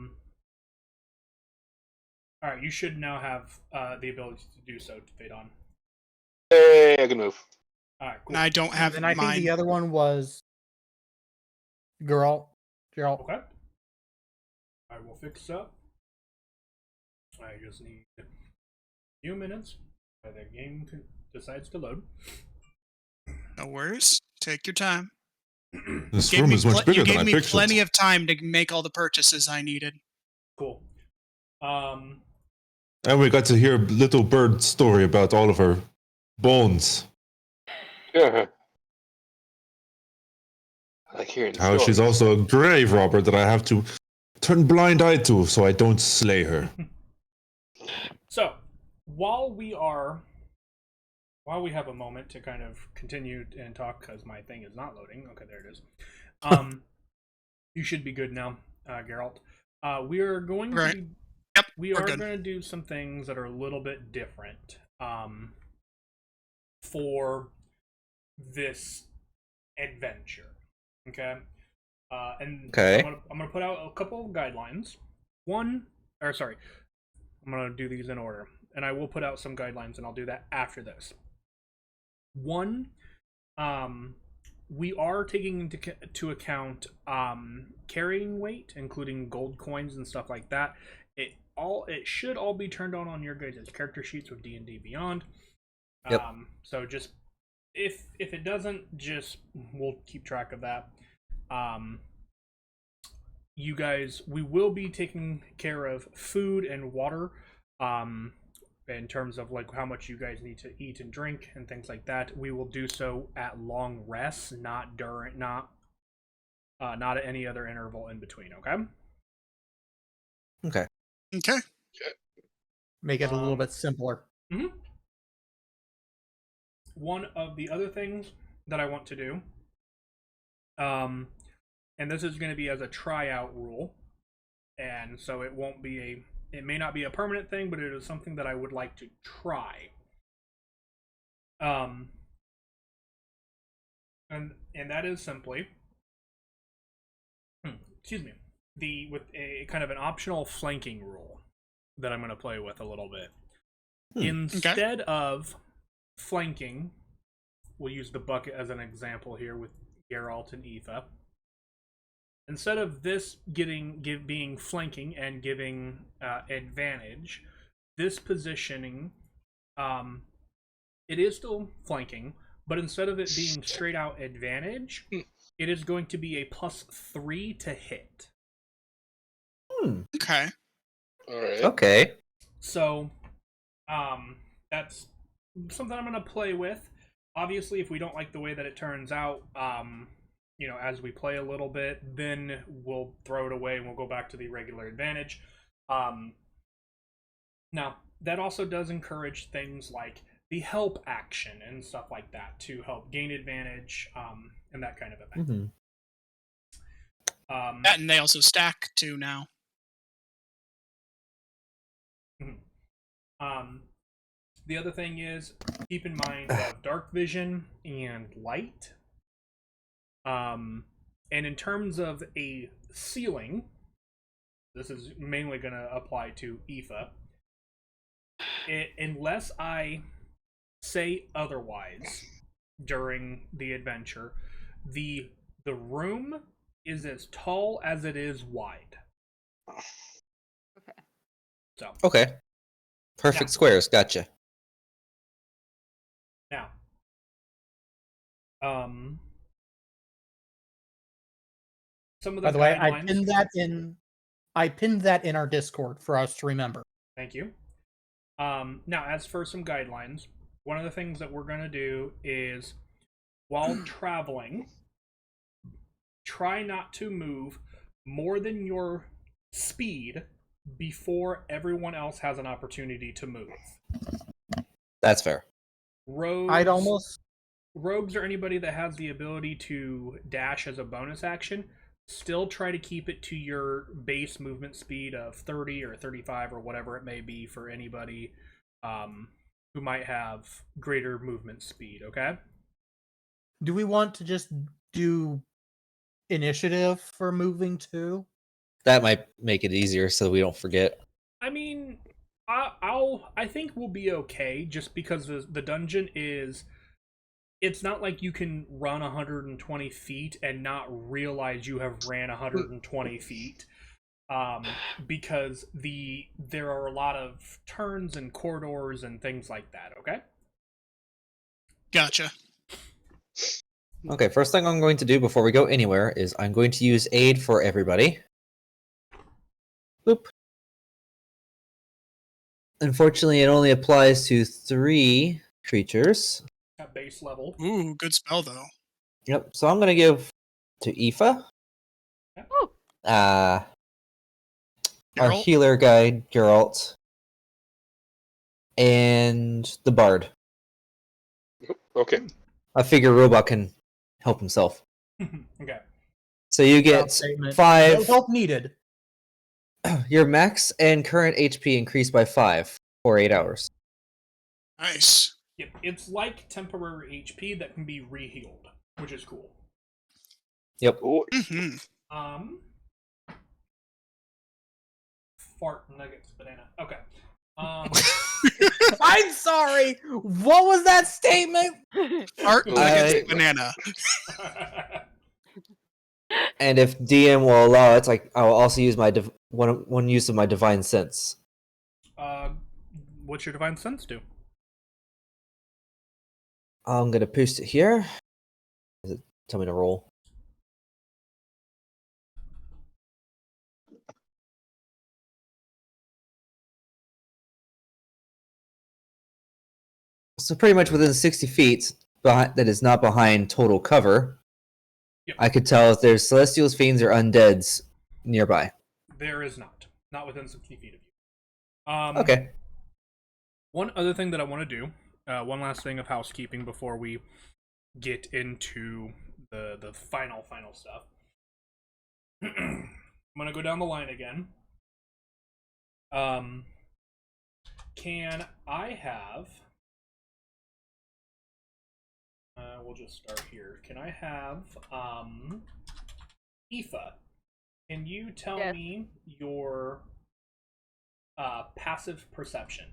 right, you should now have the ability to do so, Phaedon. Hey, I can move. All right, cool. And I don't have And I think mine. the other one was Geralt. Okay. I will fix up. I just need a few minutes while the game decides to load. No worries. Take your time. This Gave room me is much you bigger than gave I me pictured. plenty of time to make all the purchases I needed. Cool. And we got to hear Little Bird's story about all of her bones. Yeah. I like hearing How she's stories. also a grave robber that I have to turn blind eye to so I don't slay her. So, while we have a moment to kind of continue and talk, because my thing is not loading. Okay, there it is. You should be good now, Geralt. We are going Right. to. Yep, We we're are good. going to do some things that are a little bit different for this adventure. Okay. And Okay. I'm gonna put out a couple of guidelines. I'm gonna do these in order, and I will put out some guidelines, and I'll do that after this. One, we are taking into account carrying weight, including gold coins and stuff like that. It should all be turned on your guys' character sheets with D&D Beyond. Yep. So just if it doesn't, just we'll keep track of that. You guys, we will be taking care of food and water. In terms of like how much you guys need to eat and drink and things like that. We will do so at long rests, not at any other interval in between. Okay. Okay. Okay. Make it a little bit simpler. Mm-hmm. One of the other things that I want to do, and this is going to be as a tryout rule, and so it may not be a permanent thing, but it is something that I would like to try. And that is simply, with a kind of an optional flanking rule that I'm going to play with a little bit. Instead of flanking, we'll use the bucket as an example here with Geralt and Aoife. Instead of this being flanking and giving advantage, this positioning, it is still flanking, but instead of it being straight out advantage, it is going to be a +3 to hit. Okay. All right. Okay. So, that's something I'm going to play with. Obviously, if we don't like the way that it turns out, as we play a little bit, then we'll throw it away and we'll go back to the regular advantage. Now, that also does encourage things like the help action and stuff like that to help gain advantage and that kind of a thing. Mm-hmm. That and they also stack too now. The other thing is, keep in mind dark vision and light. And in terms of a ceiling, this is mainly going to apply to Aoife. Unless I say otherwise during the adventure, the room is as tall as it is wide. Okay. So. Okay. Perfect squares. Gotcha. Now. Some of the By the way, guidelines. I pinned that in our Discord for us to remember. Thank you. Now, as for some guidelines, one of the things that we're going to do is, while traveling, try not to move more than your speed before everyone else has an opportunity to move. That's fair. Rogues or anybody that has the ability to dash as a bonus action, still try to keep it to your base movement speed of 30 or 35 or whatever it may be for anybody who might have greater movement speed, okay? Do we want to just do initiative for moving too? That might make it easier so we don't forget. I mean, I think we'll be okay just because the dungeon is... It's not like you can run 120 feet and not realize you have ran 120 feet. Because there are a lot of turns and corridors and things like that, okay? Gotcha. Okay, first thing I'm going to do before we go anywhere is I'm going to use aid for everybody. Boop. Unfortunately, it only applies to 3 creatures. At base level. Ooh, good spell though. Yep, so I'm going to give to Aoife. Ooh. Our Geralt? healer guy, Geralt. And the bard. Okay. I figure Robot can help himself. Okay. So you get Statement. 5. No help needed. Your max and current HP increased by 5 for 8 hours. Nice. Yep, it's like temporary HP that can be re-healed, which is cool. Yep. Ooh, Mm-hmm. Fart nuggets banana. Okay. I'm sorry. What was that statement? Art nuggets I- banana. And if DM will allow, it's like I'll also use my one use of my divine sense. What's your divine sense do? I'm gonna paste it here. Does it tell me to roll? So pretty much within 60 feet, that is not behind total cover. Yep. I could tell if there's celestials, fiends, or undeads nearby. There is not. Not within 60 feet of you. Okay. One other thing that I want to do, one last thing of housekeeping before we get into the final stuff. I'm gonna go down the line again. Can I have? We'll just start here. Can I have Aoife? Can you tell Yes. me your passive perception?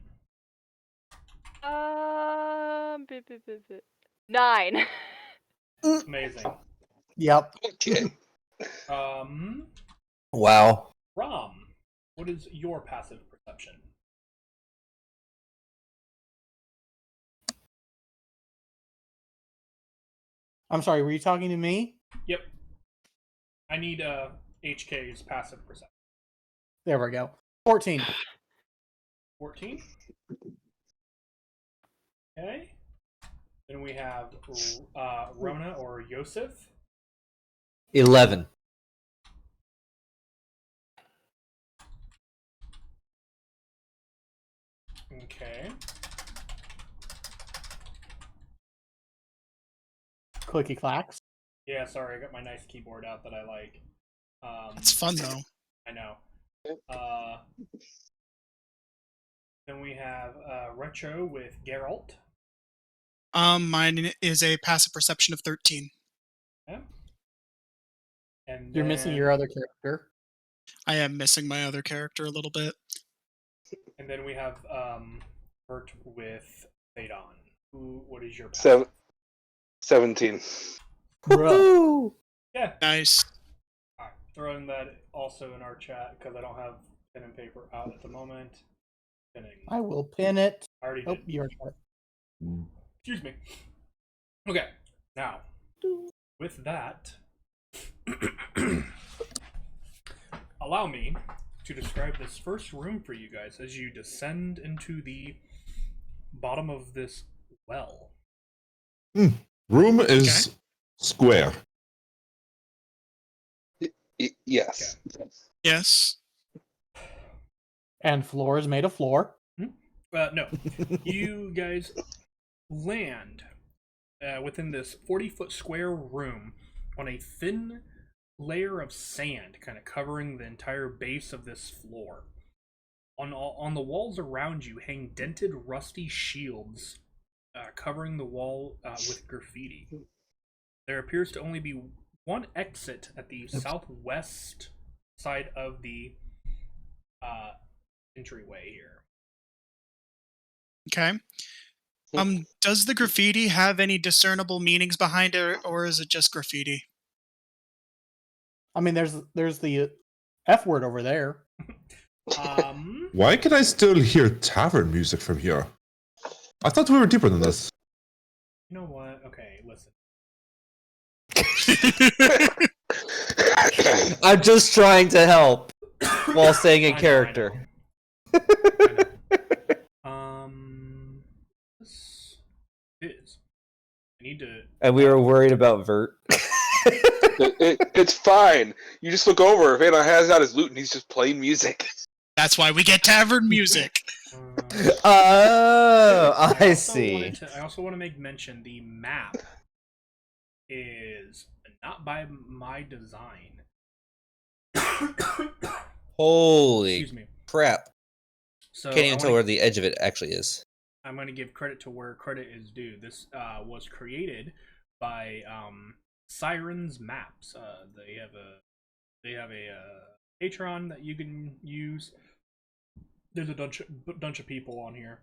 9. Amazing. Yep. Okay. Wow. Rom, what is your passive perception? I'm sorry, were you talking to me? Yep. I need HK's passive perception. There we go. 14. 14. Okay. Then we have Rona or Yosef. 11. Okay. Clicky clacks. Yeah, sorry, I got my nice keyboard out that I like. It's fun though. I know. Then we have Retro with Geralt. Mine is a passive perception of 13. Okay. And You're missing your other character. I am missing my other character a little bit. And then we have Bert with Thadon. What is your passive? 17. Bro. Yeah. Nice. Alright, throwing that also in our chat because I don't have pen and paper out at the moment. Pinning. I will pin it. I already Oh, did. your turn. Excuse me. Okay, now with that, allow me to describe this first room for you guys as you descend into the bottom of this well. Room is square. Yes. Yes. And floor is made of floor. No, you guys land within this 40-foot square room on a thin layer of sand kind of covering the entire base of this floor. On the walls around you hang dented, rusty shields covering the wall with graffiti. There appears to only be one exit at the southwest side of the entryway here. Okay. Does the graffiti have any discernible meanings behind it, or is it just graffiti? I mean, there's the F word over there. Why can I still hear tavern music from here? I thought we were deeper than this. You know what? Okay, listen. I'm just trying to help while staying in I know, character. This is. I need to. And we were worried about Vert. It's fine. You just look over. If Anna has out his loot and he's just playing music. That's why we get tavern music. Oh, I also see. I also want to make mention the map is not by my design. Holy Excuse me. crap. So Can't even tell where the edge of it actually is. I'm going to give credit to where credit is due. This was created by Sirens Maps. They have a They have a Patreon that you can use. There's a bunch of people on here.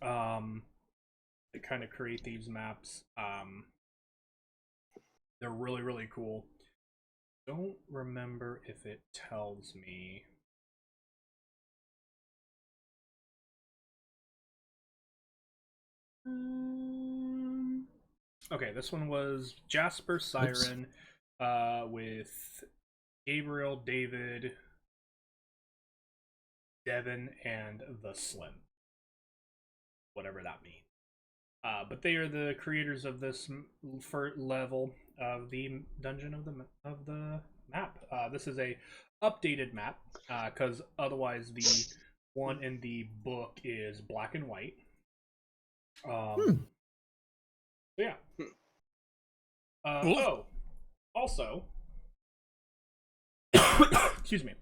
They kind of create these maps. They're really, really cool. Don't remember if it tells me. Okay, this one was Jasper Siren with Gabriel, David, Devin, and the Slim. Whatever that means. But they are the creators of this level of the dungeon of the map. This is a updated map because otherwise the one in the book is black and white. Yeah. Oh, also, excuse me.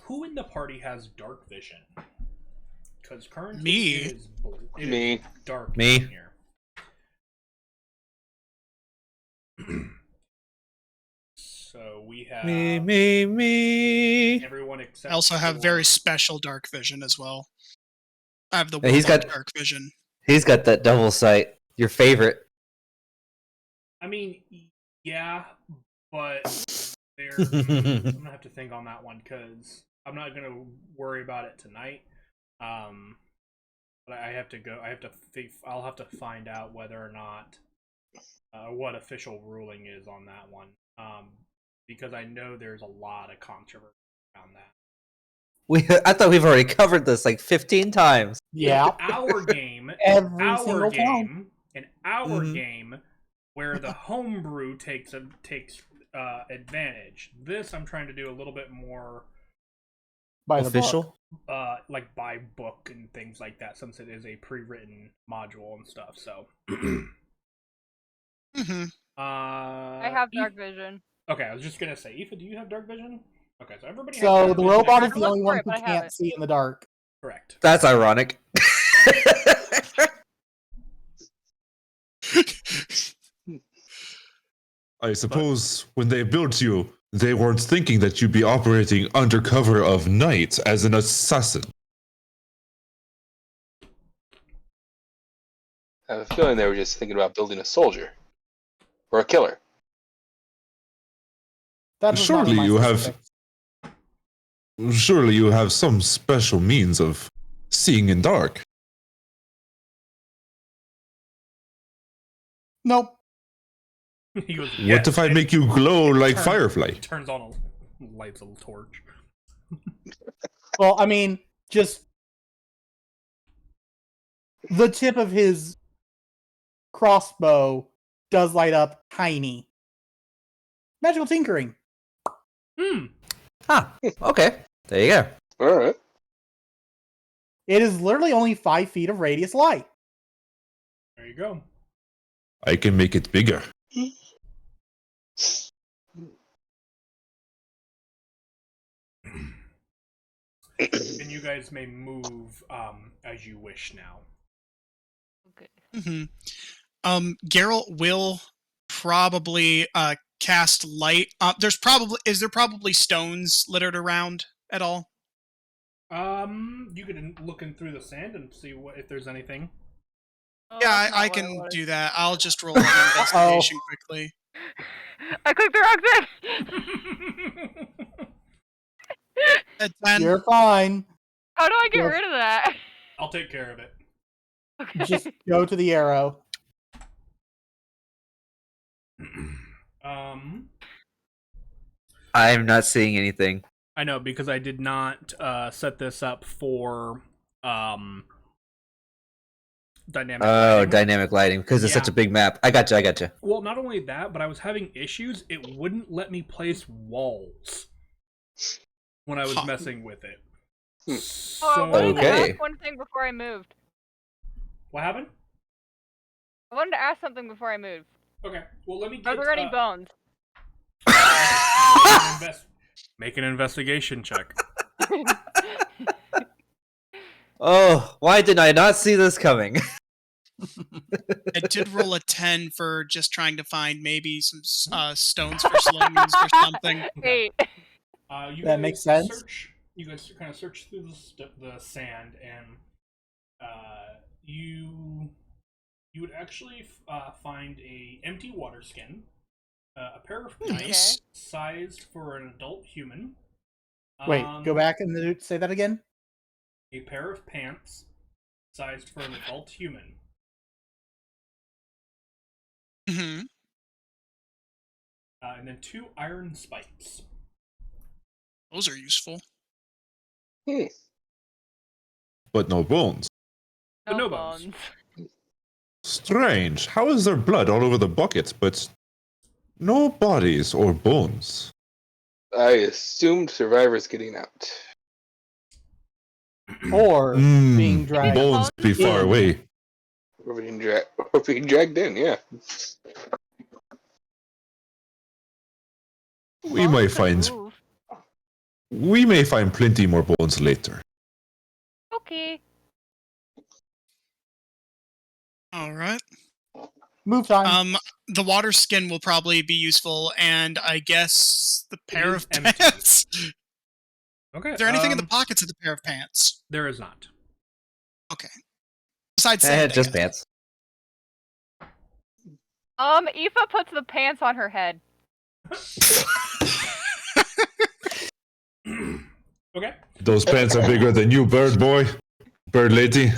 Who in the party has dark vision? Because currently Me. it is Me. dark Me. in here. So we have Me. everyone except I also have for- very special dark vision as well. I have the Yeah, he's warlock got- dark vision. He's got that double sight. Your favorite. I mean, yeah, but I'm gonna have to think on that one because I'm not gonna worry about it tonight. But I have to go. I'll have to find out whether or not what official ruling is on that one. Because I know there's a lot of controversy around that. I thought we've already covered this like 15 times. Yeah. In our game, Every single time. in our Mhm. game, where the homebrew takes advantage. This I'm trying to do a little bit more By the book. Official? like by book and things like that, since it is a pre-written module and stuff. So, Hmm. I have dark vision. Okay, I was just gonna say, Aoife, do you have dark vision? Okay, so everybody. has So dark the vision robot is except the for- only for one it, who but I have can't it. see in the dark. Correct. That's ironic. I suppose when they built you, they weren't thinking that you'd be operating under cover of night as an assassin. I have a feeling they were just thinking about building a soldier or a killer. That was not in Surely my you have- specifics. Surely you have some special means of seeing in dark. Nope. He goes, What "Yes," if I and make you glow like turns- Firefly? Turns on lights a torch. Well, I mean, just the tip of his crossbow does light up tiny. Magical tinkering. Huh. Okay. There you go. All right. It is literally only 5 feet of radius light. There you go. I can make it bigger. And you guys may move as you wish now. Okay. Geralt will probably cast light. Is there probably stones littered around at all? You can look in through the sand and see if there's anything. Oh, Yeah, that's not I what can wanted. do that. I'll just roll an investigation quickly. I clicked the wrong thing. At 10. You're fine. How do I get Yes. rid of that? I'll take care of it. Okay. Just go to the arrow. I'm not seeing anything. I know, because I did not set this up for dynamic Oh, lighting. dynamic lighting because it's such Yeah. a big map. I gotcha. Well, not only that, but I was having issues. It wouldn't let me place walls when I was Huh. messing with it. Hmm. So, Oh, I wanted to Okay. ask one thing before I moved. what happened? I wanted to ask something before I moved. Okay, well, let me Are get. there any bones? Make an investigation check. Oh, why did I not see this coming? I did roll a 10 for just trying to find maybe some stones for slings or something. Eight. You That guys makes sense. You guys kind of search through the sand, and you would actually find a empty water skin, a pair of Nice. pants sized for an adult human. Wait, go back and say that again. A pair of pants sized for an adult human. Hmm. And then 2 iron spikes. Those are useful. Hmm. But no bones. But no bones. Strange. How is there blood all over the bucket, but no bodies or bones? I assumed survivors getting out. Or being dragged. Bones be far in. away. We're being dragged in, yeah. We may find plenty more bones later. Okay. All right. Move time. The water skin will probably be useful, and I guess the pair is of empty. pants. Okay. Is there anything in the pockets of the pair of pants? There is not. Okay. Besides I sand, had I just guess. pants. Aoife puts the pants on her head. Okay. Those pants are bigger than you, bird boy. Bird lady.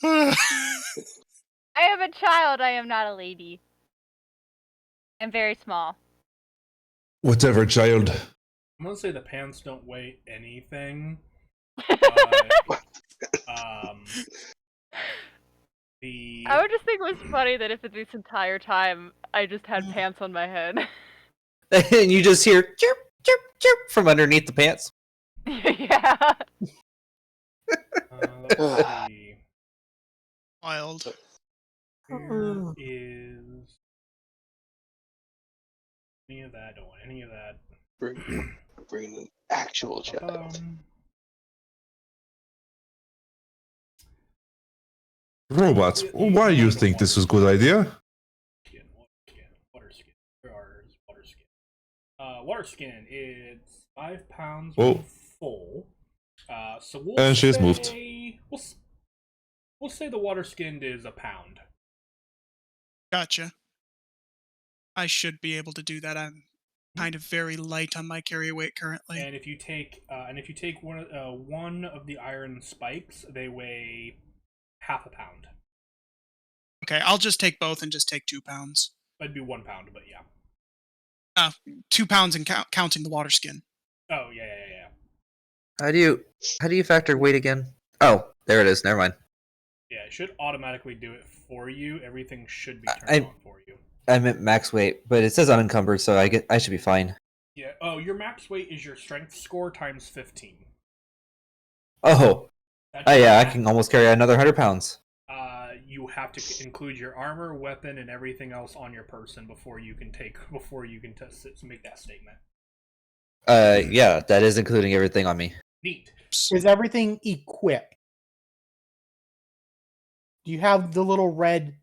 I am a child. I am not a lady. I'm very small. Whatever, child. I'm gonna say the pants don't weigh anything. The I would just think it was funny that if this entire time I just had pants on my head. And you just hear chirp, chirp, chirp from underneath the pants. Yeah. let's see. Wild. Here is any of that. Don't want any of that. Bring an actual child. Robots, why do you think this was a good idea? Water skin. Where is water skin? Water skin. It's 5 pounds Oh. when full. So we'll And she's say, moved. We'll say the water skinned is a pound. Gotcha. I should be able to do that. I'm kind of very light on my carry weight currently. And if you take one of the iron spikes, they weigh half a pound. Okay, I'll just take both and just take 2 pounds. That'd be 1 pound, but yeah. 2 pounds and counting the water skin. Oh yeah. How do you factor weight again? Oh, there it is. Never mind. Yeah, it should automatically do it for you. Everything should be turned on for you. I meant max weight, but it says unencumbered, so I should be fine. Yeah. Oh, your max weight is your strength score times 15. Oh, That's yeah, I your- can almost carry another 100 pounds. You have to include your armor, weapon, and everything else on your person before you can test it to make that statement. Yeah, that is including everything on me. Neat. Is everything equipped? Do you have the little red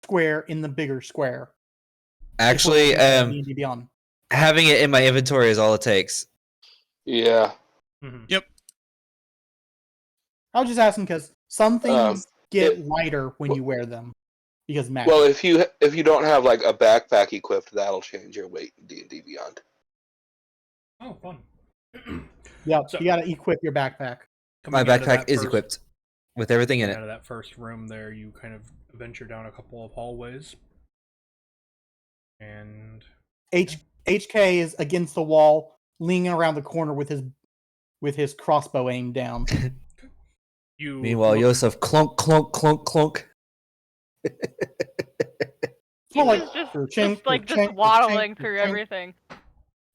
square in the bigger square? Actually, Need to be on. having it in my inventory is all it takes. Yeah. Mm-hmm. I was just asking because some things get it- lighter when you wear them because magic. Well, if you don't have like a backpack equipped, that'll change your weight in D&D Beyond. Oh, fun. Yeah, So- you gotta equip your backpack. My Coming out of backpack that is first- equipped with everything in Out it. of that first room there, you kind of venture down a couple of hallways. And HK is against the wall, leaning around the corner with his crossbow aimed down. you Meanwhile, look- Yosef clunk, clunk, clunk, clunk. It's more like Just waddling through everything.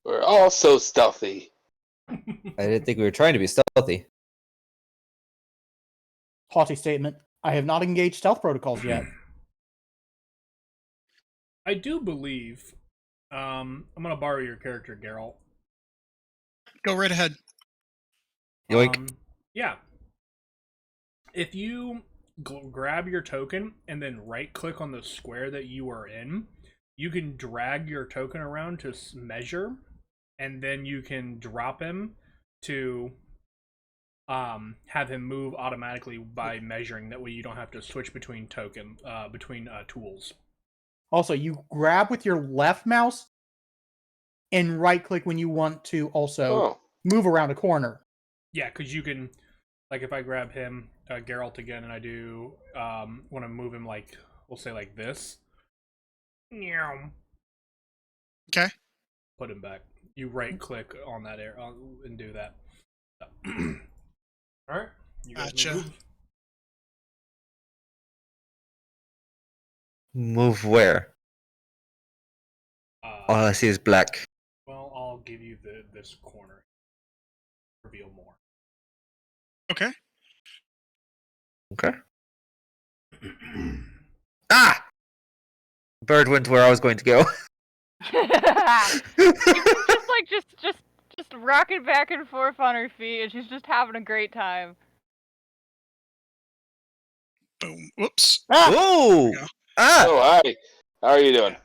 We're all so stealthy. I didn't think we were trying to be stealthy. Haughty statement. I have not engaged stealth protocols yet. I do believe. I'm gonna borrow your character, Geralt. Go right ahead. Yoink. Yeah. If you grab your token and then right-click on the square that you are in, you can drag your token around to measure, and then you can drop him to have him move automatically by measuring. That way you don't have to switch between tools. Also, you grab with your left mouse and right click when you want to also Oh, move around a corner. Yeah, because you can, like, if I grab him, Geralt again, and I do want to move him, like, we'll say like this. Meow. Okay. Put him back. You right click on that area and do that. Alright, you guys Gotcha. move. Move where? All I see is black. Well, I'll give you this corner. Reveal more. Okay. Okay. Ah! Bird went where I was going to go. just rocking back and forth on her feet, and she's just having a great time. Boom. Whoops. Ah! Ooh! There we go. Ah! oh, hi. How are you doing?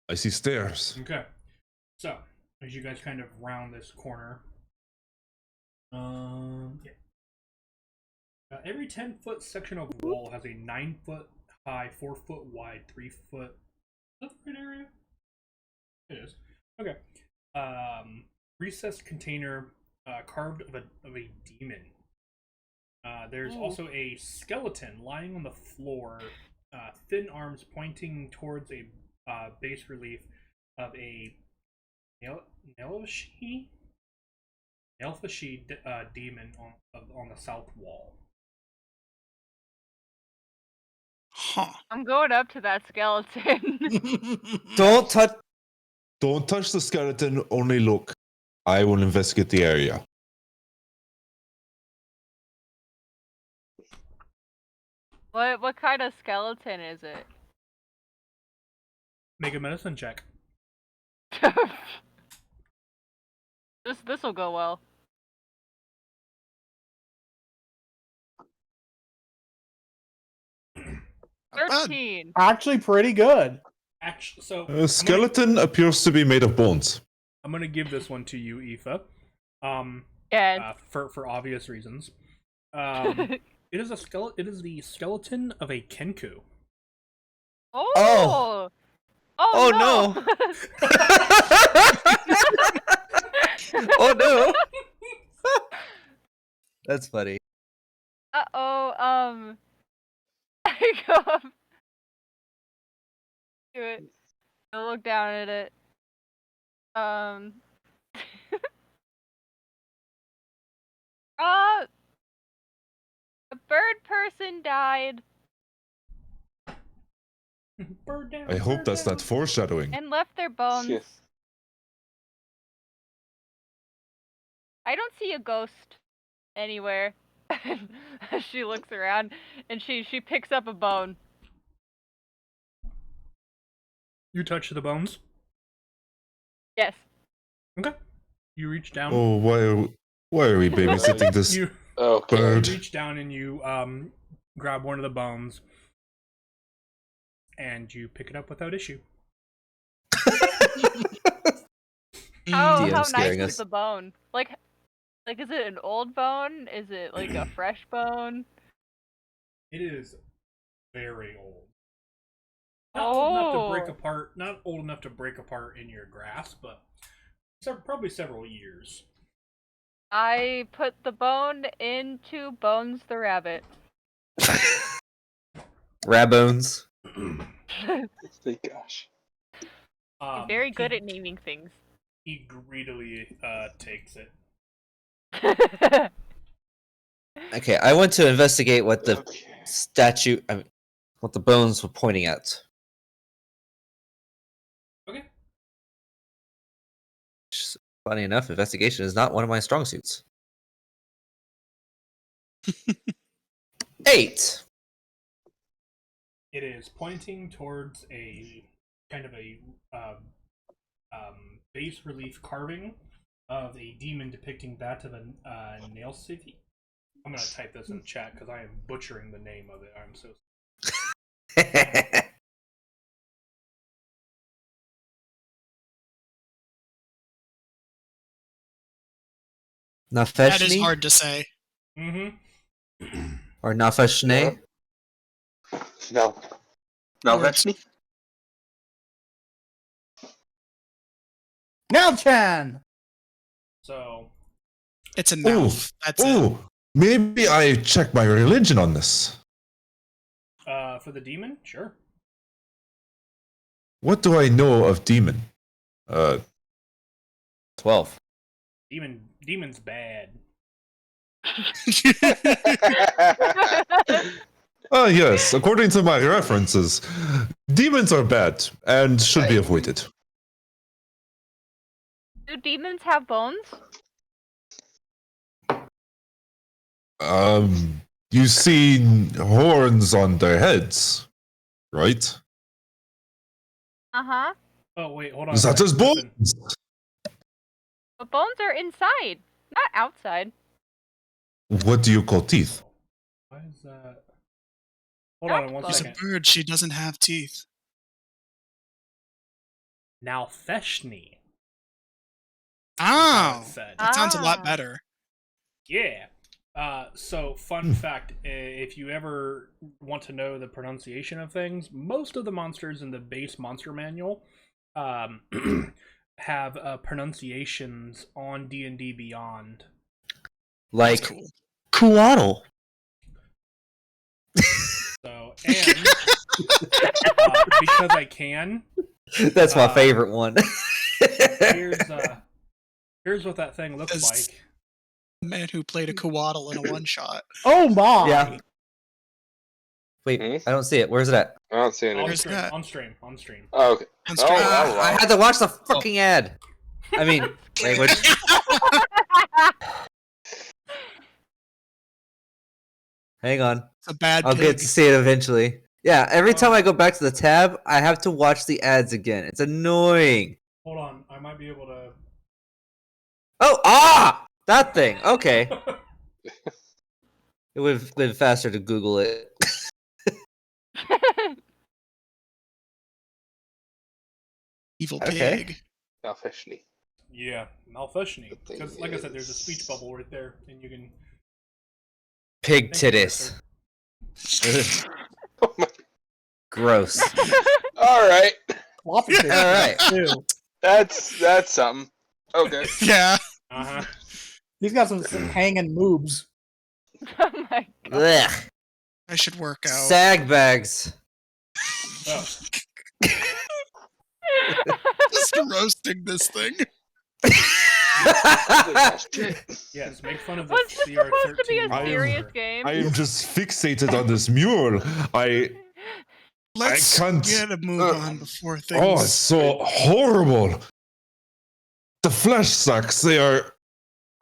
I see stairs. Okay. So, as you guys kind of round this corner, yeah. Every 10-foot section of wall has a 9-foot high, 4-foot wide, 3-foot. Is that the right area? It is. Okay. Recessed container carved of a demon. There's also a skeleton lying on the floor, thin arms pointing towards a bas relief of a Nelfashi demon on the south wall. Huh. I'm going up to that skeleton. Don't touch. Don't touch the skeleton, only look. I will investigate the area. What kind of skeleton is it? Make a medicine check. This will go well. Not bad. 13. Actually, pretty good. Actually, so A skeleton appears to be made of bones. I'm gonna give this one to you, Aoife. Yeah. For obvious reasons. It is the skeleton of a Kenku. Oh. Oh no. Oh no! That's funny. Uh-oh, I go up to it. I look down at it. A bird person died Bird down. I hope bird that's down. not foreshadowing. and left their bones. Yes. I don't see a ghost anywhere. She looks around and she picks up a bone. You touch the bones. Yes. Okay. You reach down. Oh, why are we babysitting this You Okay. bird? reach down and you grab one of the bones, and you pick it up without issue. How DM's nice scaring is us. the bone? Like is it an old bone? Is it like a fresh bone? It is very old. Not old enough to break Oh. apart. Not old enough to break apart in your grasp, but probably several years. I put the bone into Bones the rabbit. Rabones. Thank gosh. I'm very good at naming things. He greedily takes it. Okay, I went to investigate what the Okay. statue, what the bones were pointing at. Okay. Which, funny enough, investigation is not one of my strong suits. 8. It is pointing towards a kind of a bas relief carving of a demon depicting that of a nail city. I'm gonna type this in chat because I am butchering the name of it. I'm so. That is Nafeshni hard to say. Mm-hmm. or Nafeshne? No. No, Words. Veshni? Now, Chan. So It's a Ooh, mouth. That's it. ooh, maybe I check my religion on this. for the demon, sure. What do I know of demon? 12. Demon's bad. Yes, according to my references, demons are bad and should be avoided. Do demons have bones? You see horns on their heads, right? Uh-huh. Oh wait, hold on. That is Listen. bones. But bones are inside, not outside. What do you call teeth? Why is that? Hold on one She's a second. bird. She doesn't have teeth. Now Feshni. Oh, Said. that sounds a lot Ah. better. Yeah. So fun fact: if you ever want to know the pronunciation of things, most of the monsters in the base monster manual have pronunciations on D&D Beyond. Like That's cool. Kuaddle. So and because I can, That's my favorite one. here's what that thing looks As- like. The man who played a kowaddle in a one-shot. Oh my! Yeah. Wait, I don't see it. Where's it at? I don't see On any. Where's stream, that? on stream. Oh, okay. On Oh, stream. wow. I had to watch the fucking ad. I mean, language. Hang on. It's a bad I'll pig. get to see it eventually. Yeah, every time I go back to the tab, I have to watch the ads again. It's annoying. Hold on, I might be able to. Oh, that thing. Okay. It would have been faster to Google it. Evil Okay. pig. Now Veshni. Yeah, Malfeshni. The thing Because, like I said, there's a is- speech bubble right there, and you can. Pig Thank you, titties. Arthur. Oh my. Gross. All right. Floppy disk All right. too. That's something. Okay. Yeah. Uh huh. He's got some hanging moobs. Oh my god. Ugh. I should work out. Sag bags. Oh, Just roasting this thing. yes, make fun of the Was this supposed to be a CR13 I am- serious monster. game? I am just fixated on this mural. Let's can't- get a move on before things. Oh, it's so horrible. The flesh sacks, they are.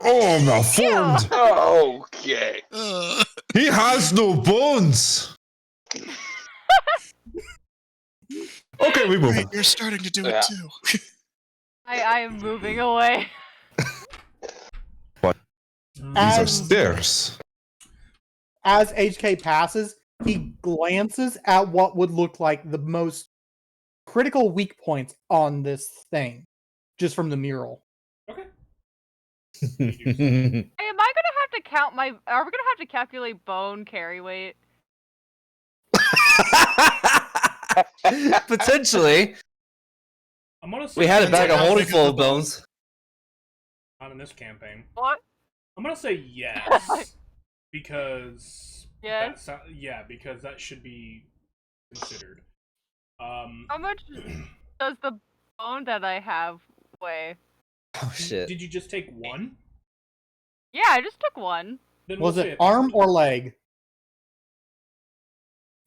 Oh, malformed. Okay. He has no bones. Okay, we move Right, on. you're starting to do Yeah. it too. I am moving away. These are As, stairs. as HK passes, he glances at what would look like the most critical weak points on this thing, just from the mural. Okay. Hey, am I gonna have to count my? Are we gonna have to calculate bone carry weight? Potentially. I'm gonna say We had a bag of How holding big full is of the bone? bones. Not in this campaign. What? I'm gonna say yes because Yes. yeah, because that should be considered. How much does the bone that I have weigh? Oh shit. Did you just take one? Yeah, I just took one. Then Was we'll say it a arm pound. or leg?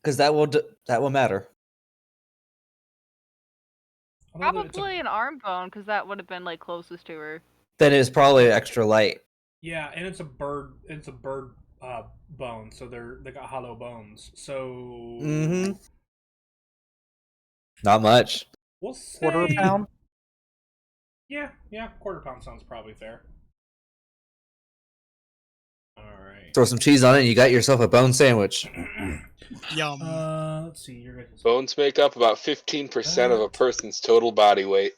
Because that will matter. Although it's a- Probably an arm bone, because that would have been like closest to her. Then it's probably extra light. Yeah, and it's a bird. It's a bird bone, so they got hollow bones. So Mm-hmm. Not much. we'll say Quarter of a pound? Yeah, Yeah, quarter pound sounds probably fair. Alright. Throw some cheese on it and you got yourself a bone sandwich. Yum. Let's see, your guys' Bones make up about 15% of a person's total body weight.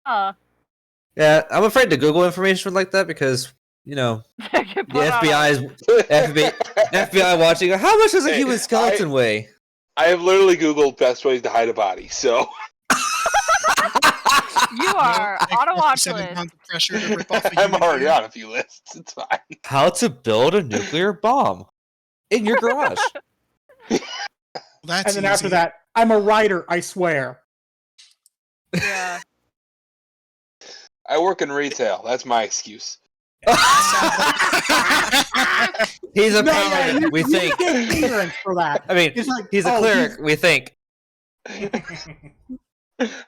Yeah, I'm afraid to Google information like that because, you know, the FBI watching. How much does a human skeleton weigh? I have literally Googled best ways to hide a body, so. You are on a watch 7 list. pounds of pressure to rip off a I'm human already being. on a few lists. It's fine. How to build a nuclear bomb in your garage. That's And then after easy. that, I'm a writer, I swear. Yeah. I work in retail. That's my excuse. He's a No, paladin, you- we you think. get clearance for that. I mean, It's like, he's a oh, cleric, we think.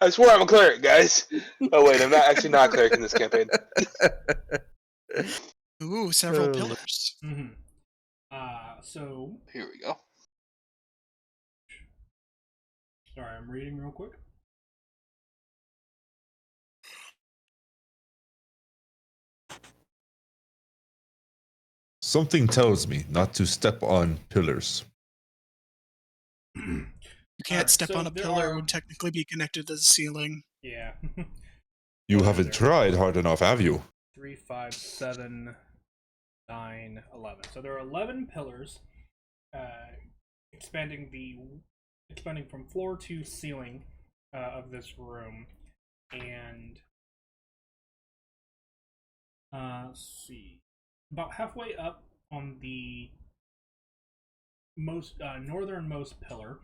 I swear I'm a cleric, guys. Oh wait, I'm actually not a cleric in this campaign. Ooh, several Oh. pillars. Mhm. So, Here we go. sorry, I'm reading real quick. Something tells me not to step on pillars. You can't step so on a there pillar, are- it would technically be connected to the ceiling. Yeah. You What are haven't there? tried hard enough, have you? 3, 5, 7, 9, 11. So there are 11 pillars, expanding from floor to ceiling of this room, and let's see, about halfway up on the most northernmost pillar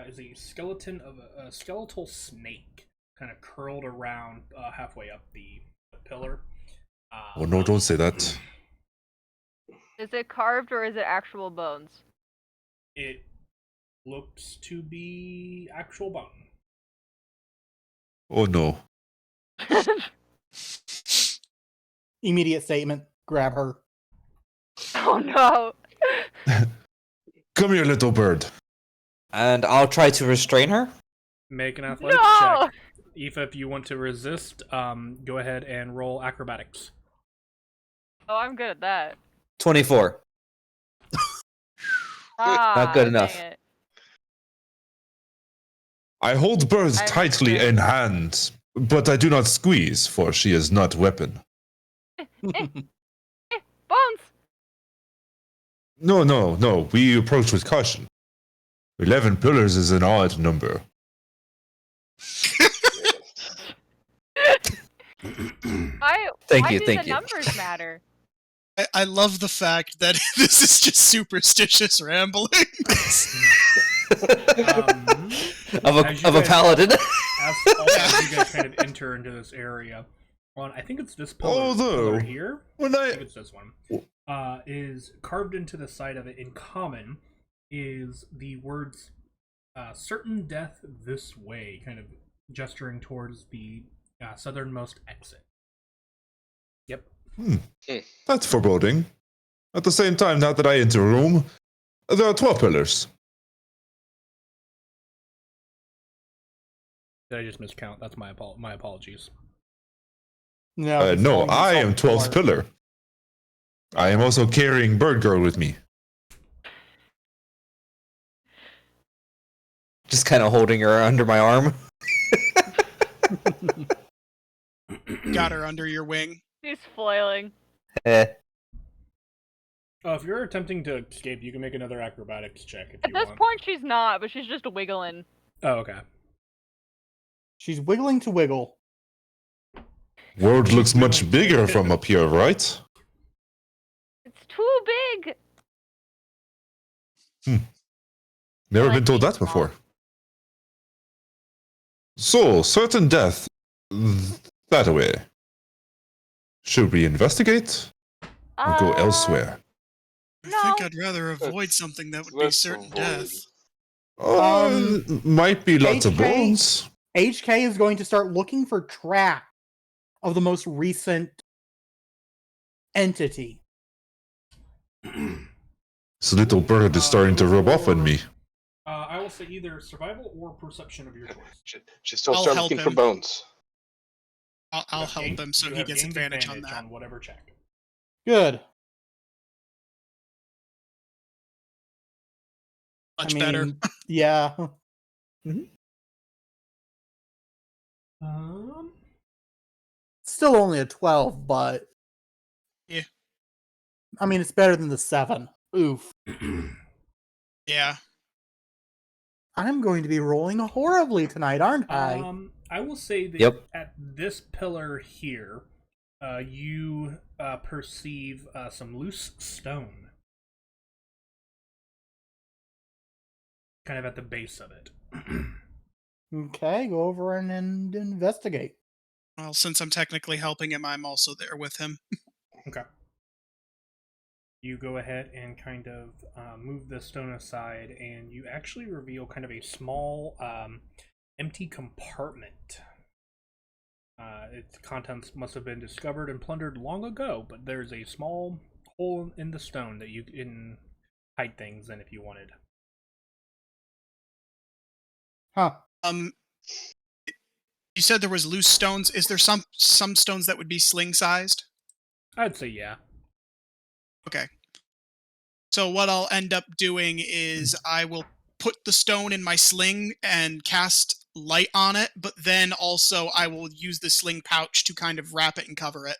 is a skeleton of a skeletal snake, kind of curled around halfway up the pillar. Oh no, don't say that. Is it carved or is it actual bones? It looks to be actual bone. Oh no. Immediate statement. Grab her. Oh no. Come here, little bird. And I'll try to restrain her. Make an athletics No! check. Aoife, if you want to resist, go ahead and roll acrobatics. Oh, I'm good at that. 24. Ah, good dang enough. it. I hold birds I tightly understand. in hand, but I do not squeeze, for she is not weapon. Bones! No. We approach with caution. 11 pillars is an odd number. Why Thank do you. the numbers matter? I love the fact that this is just superstitious ramblings. Um, of as you a guys- paladin. as you guys kind of enter into this area, I think it's this pillar, Although, here. When I think I it's this one. Is carved into the side of it in common is the words certain death this way, kind of gesturing towards the southernmost exit. Yep. that's foreboding. At the same time, now that I enter a room, there are 12 pillars. Did I just miscount? That's my apologies. No, No, I am 12th pillar. I am also carrying Bird Girl with me. Just kind of holding her under my arm. Got her under your wing. She's flailing. Eh. Oh, if you're attempting to escape, you can make another acrobatics check if At you this want. point, she's not, but she's just wiggling. Oh, okay. She's wiggling to wiggle. World looks much bigger from up here, right? It's too big. Never Like been told that small. before. So, certain death that way. Should we investigate or go elsewhere? I No. think I'd rather avoid Let's- something that would be let's certain avoid. death. Might be lots of HK? bones. HK is going to start looking for track of the most recent entity. This little bird is starting to rub off on me. I will say either survival or perception of your choice. Should still I'll start help looking for him. bones. I'll help him so You he have gets gained advantage on that. on whatever check. Good. Much better. Yeah. Still only a 12, but Yeah. I mean, it's better than the 7. Oof. Yeah. I'm going to be rolling horribly tonight, aren't I? I will say that Yep. at this pillar here, you perceive some loose stone, kind of at the base of it. Okay, go over and investigate. Well, since I'm technically helping him, I'm also there with him. Okay. You go ahead and kind of move the stone aside, and you actually reveal kind of a small empty compartment. Its contents must have been discovered and plundered long ago, but there's a small hole in the stone that you can hide things in if you wanted. Huh. You said there was loose stones. Is there some stones that would be sling sized? I'd say yeah. Okay. So what I'll end up doing is I will put the stone in my sling and cast light on it, but then also I will use the sling pouch to kind of wrap it and cover it.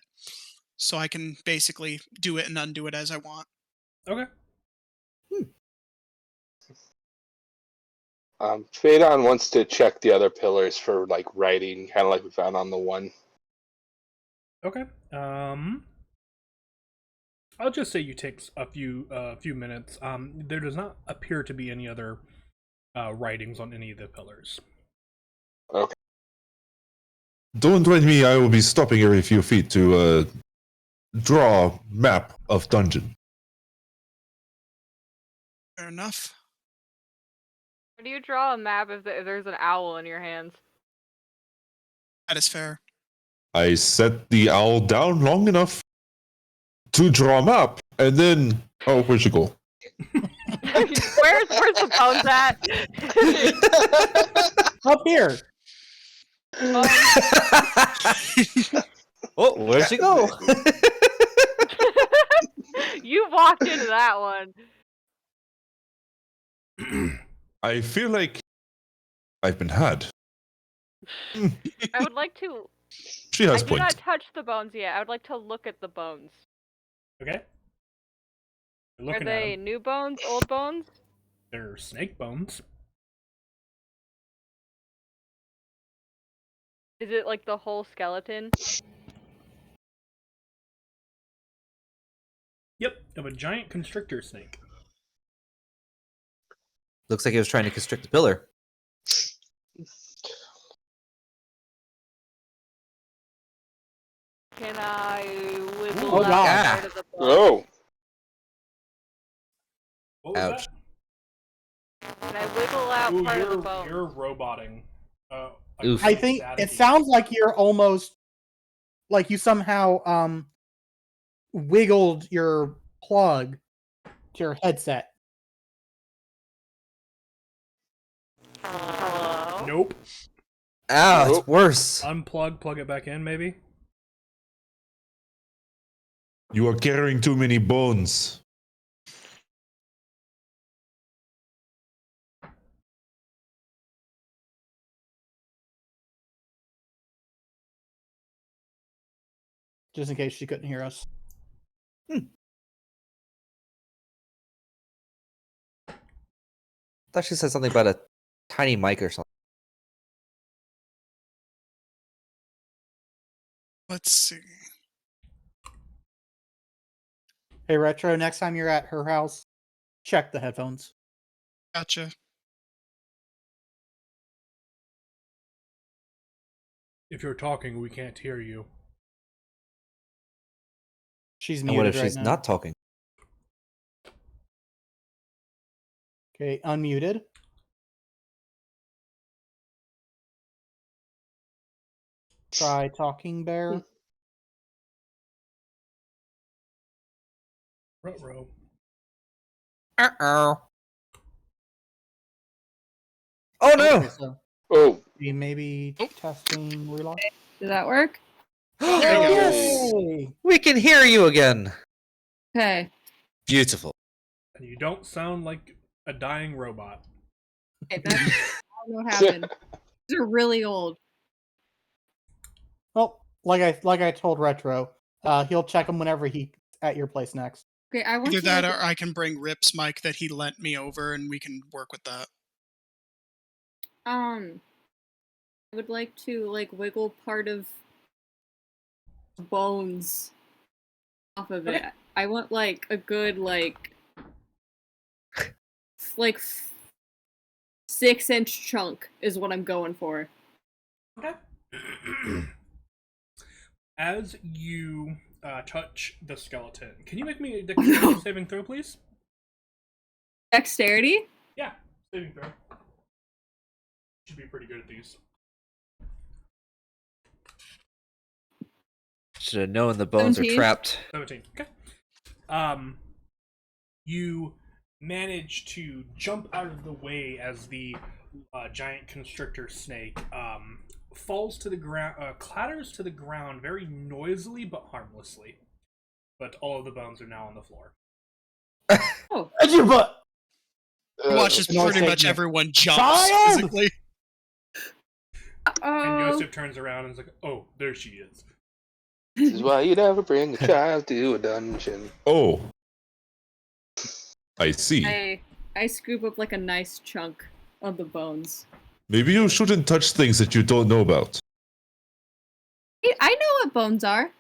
So I can basically do it and undo it as I want. Okay. Phaedon wants to check the other pillars for like writing, kind of like we found on the one. Okay. I'll just say you take a few minutes. There does not appear to be any other writings on any of the pillars. Okay. Don't mind me, I will be stopping every few feet to draw a map of dungeon. Fair enough. How do you draw a map if there's an owl in your hands? That is fair. I set the owl down long enough to draw a map, and then where'd you go? where's the bones at? Up here. Oh, where'd she go? You walked into that one. I feel like I've been had. I would like to. She has I do point. not touch the bones yet. I would like to look at the bones. Okay. You're Are looking at they them. new bones, old bones? They're snake bones. Is it like the whole skeleton? Yep, of a giant constrictor snake. Looks like he was trying to constrict the pillar. Can I wiggle Oh, out God. part of the bone? Oh, What was Ouch. that? Can I wiggle out Ooh, part of the bone? you're roboting. Oof. I think it sounds like you're almost like you somehow wiggled your plug to your headset. Hello? Nope. Ah, Nope. it's worse. Unplug, plug it back in, maybe. You are carrying too many bones. Just in case she couldn't hear us. Thought she said something about a tiny mic or something. Let's see. Hey, Retro, next time you're at her house, check the headphones. Gotcha. If you're talking, we can't hear you. She's And muted what if right she's now. not talking? Okay, unmuted. Try talking, Bear. Ruh-roh. Uh-oh. Oh no! Okay, so oh, we maybe testing relock. Did that work? There you go. Yay! We can hear you again. Okay. Beautiful. And you don't sound like a dying robot. Okay, that's I don't know what happened. These are really old. Well, like I told Retro, he'll check him whenever he's at your place next. Okay, I want Either to that like, or I can bring Rip's mic that he lent me over and we can work with that. I would like to like wiggle part of bones off of it. Okay. I want like a good like 6-inch chunk is what I'm going for. Okay. As you touch the skeleton, can you make me a dexterity saving throw, please? Dexterity? Yeah, saving throw. Should be pretty good at these. Should have known the bones 17. are trapped. 17. Okay. You manage to jump out of the way as the giant constrictor snake falls to the ground, clatters to the ground very noisily but harmlessly. But all of the bones are now on the floor. Oh. At your butt! Watch as no, pretty take much me. everyone jumps Child! physically. And Oh. Yosef turns around and is like, "Oh, there she is." This is why you never bring a child to a dungeon. Oh. I see. I scoop up like a nice chunk of the bones. Maybe you shouldn't touch things that you don't know about. I know what bones are.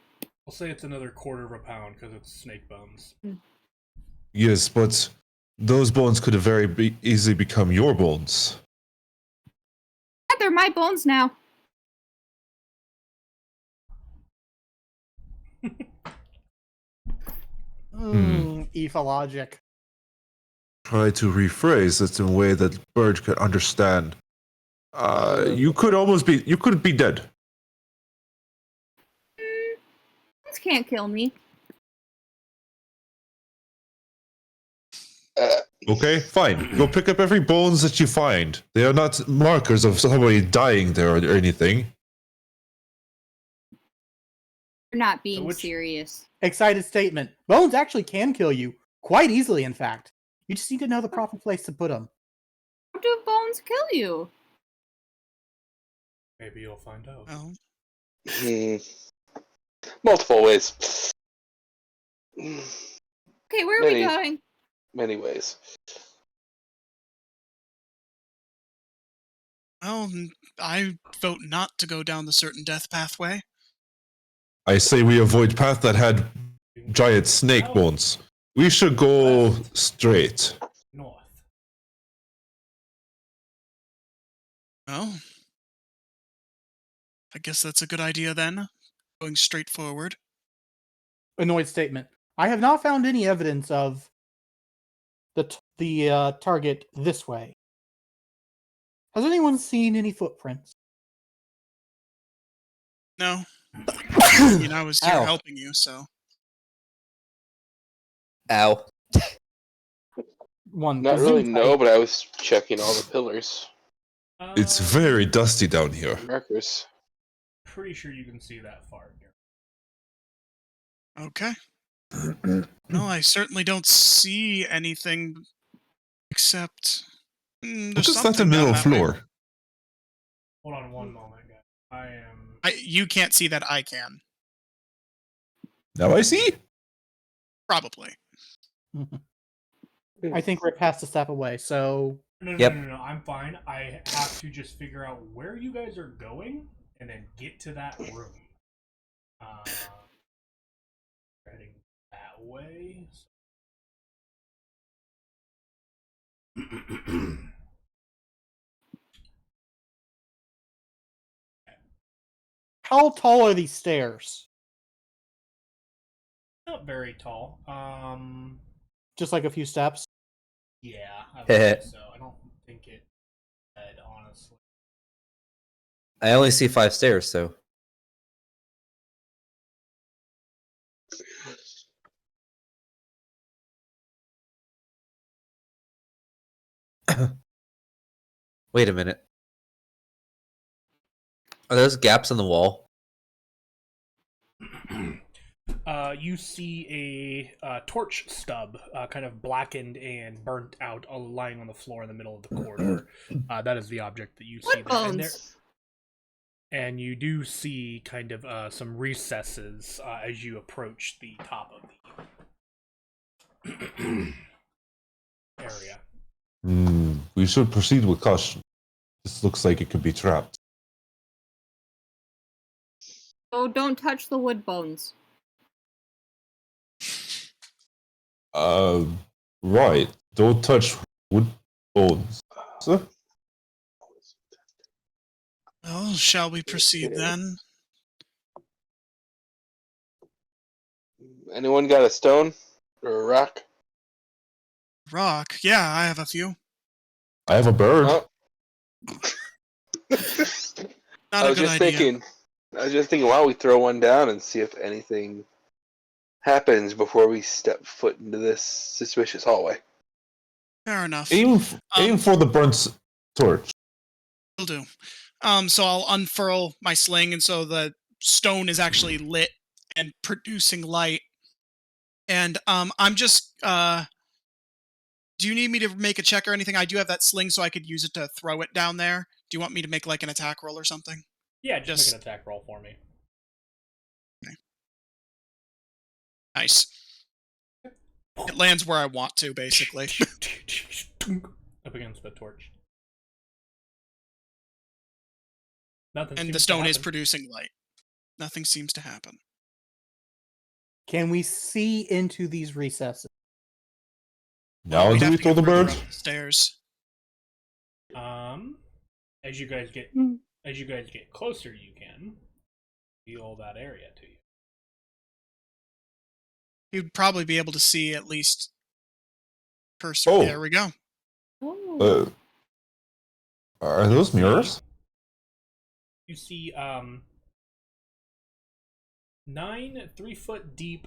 I'll say it's another quarter of a pound because it's snake bones. Yes, but those bones could very easily become your bones. Yeah, they're my bones now. Aoife logic. Try to rephrase it in a way that Bird could understand. You could be dead. Bones can't kill me. Okay, fine. Go pick up every bones that you find. They are not markers of somebody dying there or anything. You're not being which- serious. Excited statement. Bones actually can kill you. Quite easily, in fact. You just need to know the proper place to put them. How do bones kill you? Maybe you'll find out. Oh. Multiple ways. Okay, where are we going? Many ways. Well, I vote not to go down the certain death pathway. I say we avoid path that had giant snake bones. We should go straight. North. Well, I guess that's a good idea then. Going straight forward. Annoyed statement. I have not found any evidence of the target this way. Has anyone seen any footprints? No. I mean, I was here Ow. helping you, so. Ow. One. Not the really, Zoom no, type. but I was checking all the pillars. It's very dusty down here. Markers. Pretty sure you can see that far. Okay. No, I certainly don't see anything except. What There's is that something in the middle down that way. floor? Hold on one moment, guys. I am. You can't see that I can. Now I see. Probably. I think Rip has to step away, so No, Yep. no, I'm fine. I have to just figure out where you guys are going and then get to that room. Heading that way. how tall are these stairs? Not very tall. Just like a few steps? Yeah, I would say so. I don't think it said, honestly. I only see 5 stairs, so. Wait a minute. Are those gaps in the wall? you see a torch stub, kind of blackened and burnt out, lying on the floor in the middle of the corridor. That is the object that you see Wood there. bones. And you do see kind of some recesses as you approach the top of the area. We should proceed with caution. This looks like it could be trapped. Oh, don't touch the wood bones. Right. Don't touch wood bones. Sir? Well, shall we proceed Okay. then? Anyone got a stone or a rock? Rock. Yeah, I have a few. I have a bird. Oh. Not I a was good just idea. thinking. I was just thinking, why don't we throw one down and see if anything happens before we step foot into this suspicious hallway. Fair enough. Aim for the burnt torch. Will do. So I'll unfurl my sling, and so the stone is actually lit and producing light. And I'm just. Do you need me to make a check or anything? I do have that sling, so I could use it to throw it down there. Do you want me to make like an attack roll or something? Yeah, just make an attack roll for me. Okay. Nice. It lands where I want to, basically. Up against the torch. Nothing. And seems the to stone is happen. producing light. Nothing seems to happen. Can we see into these recesses? Now We'd do have we to throw get the further bird? up the stairs. As you guys get Hmm. closer, you can feel that area to you. You'd probably be able to see at least cursor. Oh. There we go. Oh. Are those mirrors? You see 9 3-foot deep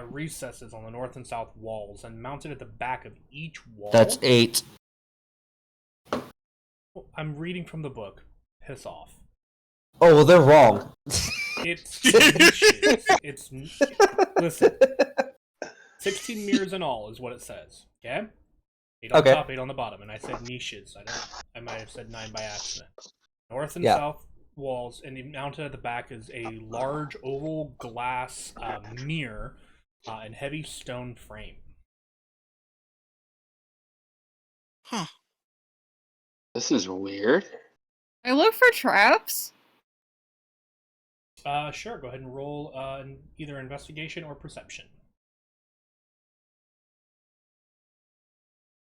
recesses on the north and south walls, and mounted at the back of each wall. That's 8. I'm reading from the book. Piss off. Oh, well, they're wrong. It's niches. Listen. 16 mirrors in all is what it says. Okay? 8 on Okay. top, 8 on the bottom, and I said niches. I might have said 9 by accident. North and Yeah. south walls, and mounted at the back is a large oval glass mirror and heavy stone frame. Huh. This is weird. I look for traps. Sure. Go ahead and roll either investigation or perception.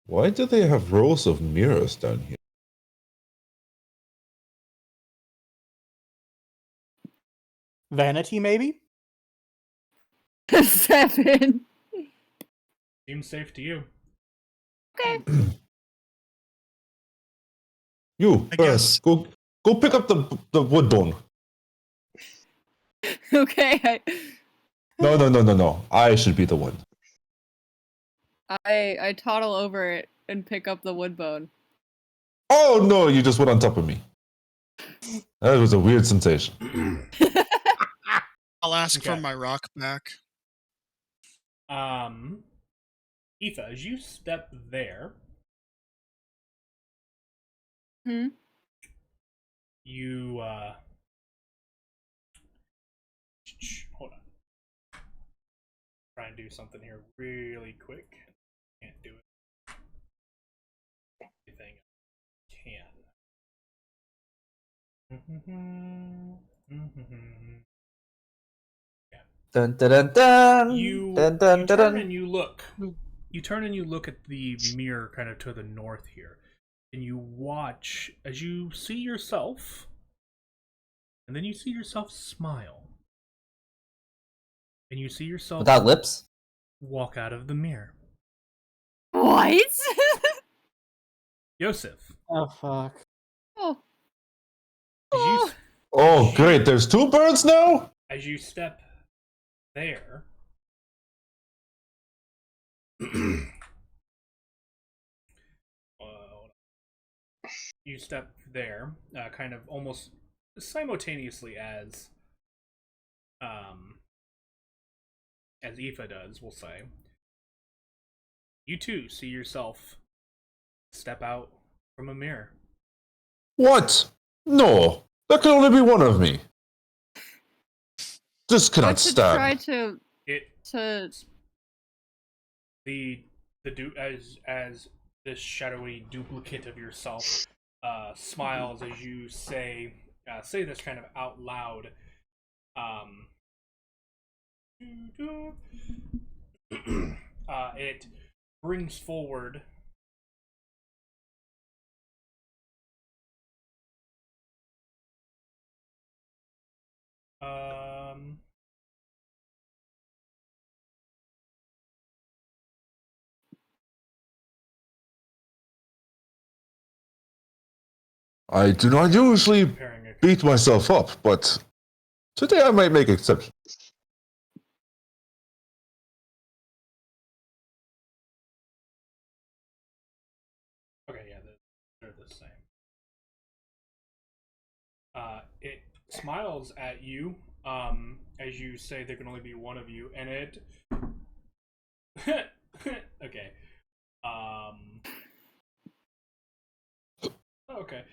Why do they have rows of mirrors down here? Vanity, maybe? 7. Seems safe to you. Okay. You, I bird, guess. go pick up the wood bone. Okay. No. I should be the one. I toddle over it and pick up the wood bone. Oh no, you just went on top of me. That was a weird sensation. I'll ask for Okay. my rock back. Aoife, as you step there, Hmm? you hold on. Try and do something here really quick. Can't do it. Everything can. Dun dun dun dun. You Dun dun dun turn dun. and you look. You turn and you look at the mirror kind of to the north here. And you watch as you see yourself. And then you see yourself smile. And you see yourself Without lips? walk out of the mirror. What? Yosef, Oh, fuck. Oh. as you, Oh great, there's 2 birds now? as you step there, you step there, kind of almost simultaneously as as Aoife does, we'll say, you too see yourself step out from a mirror. What? No, there can only be one of me. This cannot But to stand. try to It to the as this shadowy duplicate of yourself smiles as you say this kind of out loud. It brings forward I do not usually preparing a beat myself up, but today I might make exceptions. Okay, yeah, they're the same. It smiles at you as you say there can only be one of you, and it. Okay. Okay.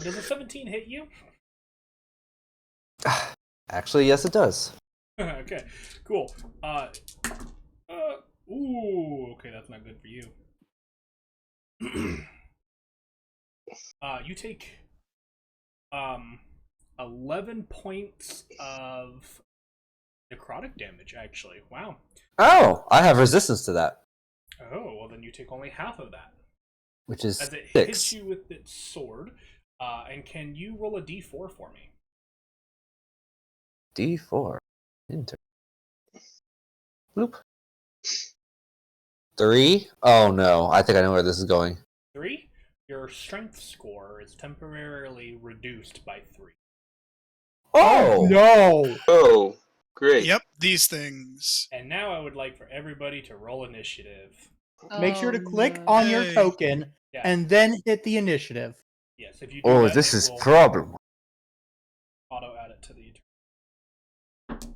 Does a 17 hit you? Actually, yes, it does. Okay, cool. Ooh, okay, that's not good for you. You take 11 points of necrotic damage, actually. Wow. Oh, I have resistance to that, Oh, well then you take only half of that. which is As it 6. hits you with its sword, and can you roll a d4 for me? D4. Enter. Bloop. 3? Oh no, I think I know where this is going. 3? Your strength score is temporarily reduced by 3. Oh! No! Oh, great. Yep, these things. And now I would like for everybody to roll initiative. Make sure to Oh, click no. on your Yay. token Yeah. and then hit the initiative. Yes, if you do Oh, that, this it is will problem. auto add it to the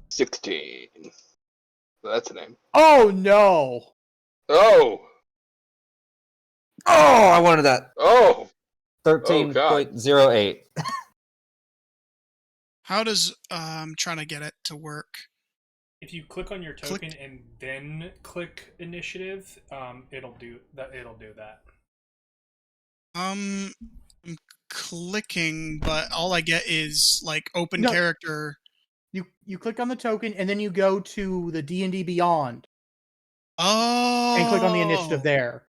16. That's a name. Oh no! Oh! Oh, I wanted that. Oh! 13.08. How does I'm trying to get it to work? If you click on your token and then click initiative, it'll do that. I'm clicking, but all I get is like open No. character. You click on the token and then you go to the D&D Beyond Oh, and click on the initiative there.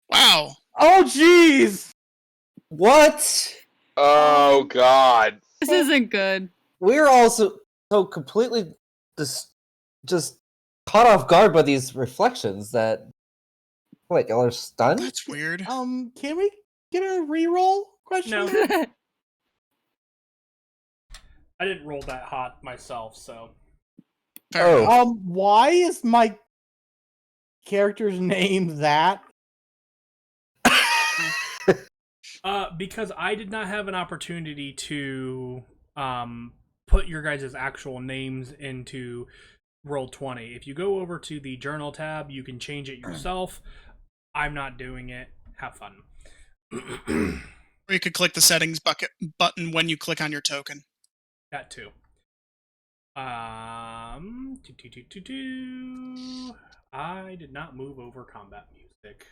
Wow. Oh jeez! What? Oh, God. This isn't good. We're also so completely just caught off guard by these reflections that what, y'all are stunned? That's weird. Can we get a reroll? Question No. mark? I didn't roll that hot myself, so Fair Oh. enough. Why is my character's name that? because I did not have an opportunity to put your guys' actual names into Roll20. If you go over to the journal tab, you can change it yourself. I'm not doing it. Have fun. Or you could click the settings button when you click on your token. That too. I did not move over combat music.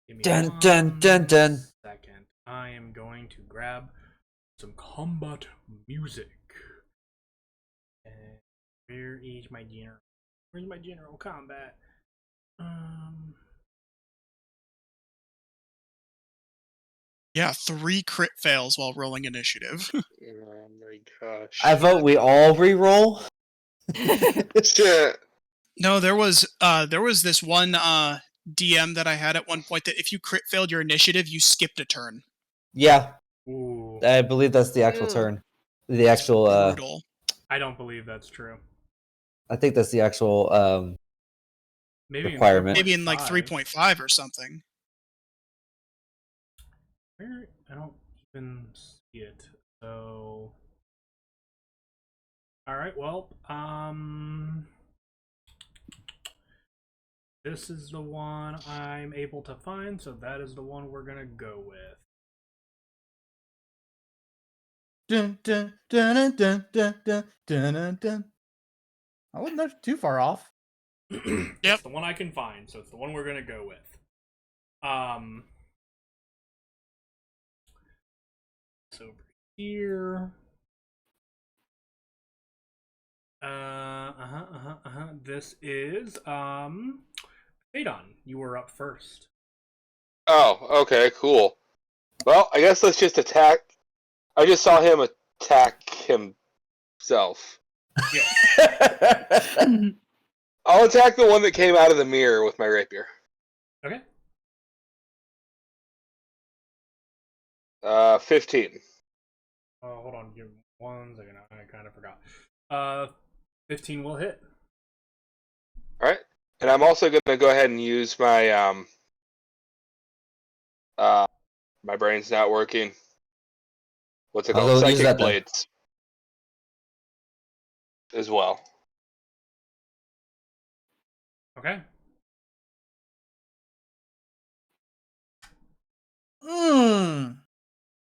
Give me Dun, dun, dun, dun. second. I am going to grab some combat music. And where is my general? Where's my general combat? Yeah, 3 crit fails while rolling initiative. Oh, my gosh. I vote we all re-roll. Shit. No, there was this one DM that I had at one point that if you crit failed your initiative, you skipped a turn. Yeah, Ooh, I believe that's the actual Ew. turn. The actual Brutal. I don't believe that's true. I think that's the actual Maybe requirement. Maybe in like 3.5. 3.5 or something. Where? I don't even see it. So, all right. Well, this is the one I'm able to find, so that is the one we're gonna go with. Dun, dun, dun, dun, dun, dun, dun, dun, dun. I wasn't too far off. It's the one I can find, so it's the one we're gonna go with. So over here. This is Phaedon. You were up first. Oh, okay, cool. Well, I guess let's just attack. I just saw him attack himself. I'll attack the one that came out of the mirror with my rapier. Okay. 15. Oh, hold on. Give me 1 second. I kind of forgot. 15 will hit. All right, and I'm also gonna go ahead and use my my brain's not working. What's it I'll called? go use Psychic that then. blades as well. Okay.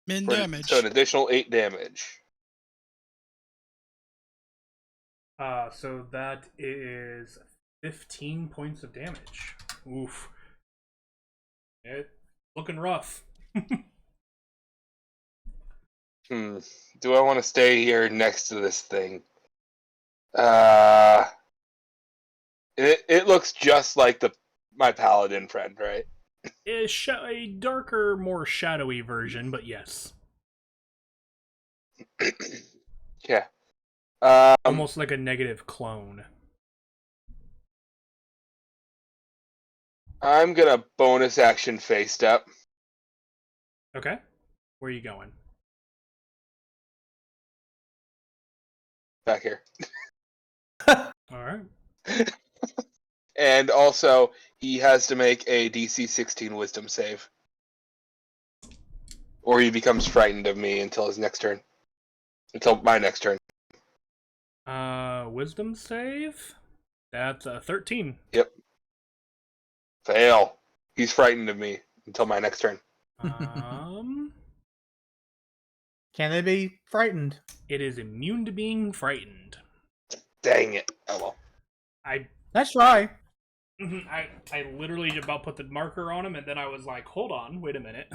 Min So damage. an additional 8 damage. So that is 15 points of damage. Oof. It looking rough. Do I want to stay here next to this thing? It looks just like my paladin friend, right? It's a darker, more shadowy version, but yes. Yeah. Almost like a negative clone. I'm gonna bonus action face step Okay. Where are you going? back here. Alright. And also, he has to make a DC 16 Wisdom save. Or he becomes frightened of me until his next turn. Until my next turn. Wisdom save? That's a 13. Yep. Fail. He's frightened of me until my next turn. Can they be frightened? It is immune to being frightened. Dang it. Oh well. Let's try. I literally about put the marker on him, and then I was like, hold on, wait a minute.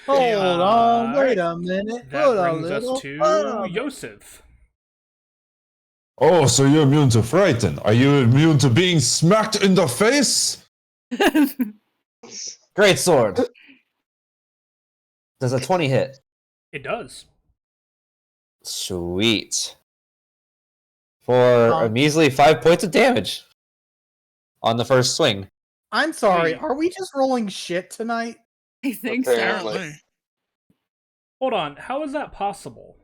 Hold on, wait Alright. a minute. That Put a brings us little to fun on it. Yosef. Oh, so you're immune to frighten. Are you immune to being smacked in the face? Great sword. Does a 20 hit? It does. Sweet. For a measly 5 points of damage on the first swing. I'm sorry, Hey. are we just rolling shit tonight? I think Apparently. so. Apparently. Hold on, how is that possible?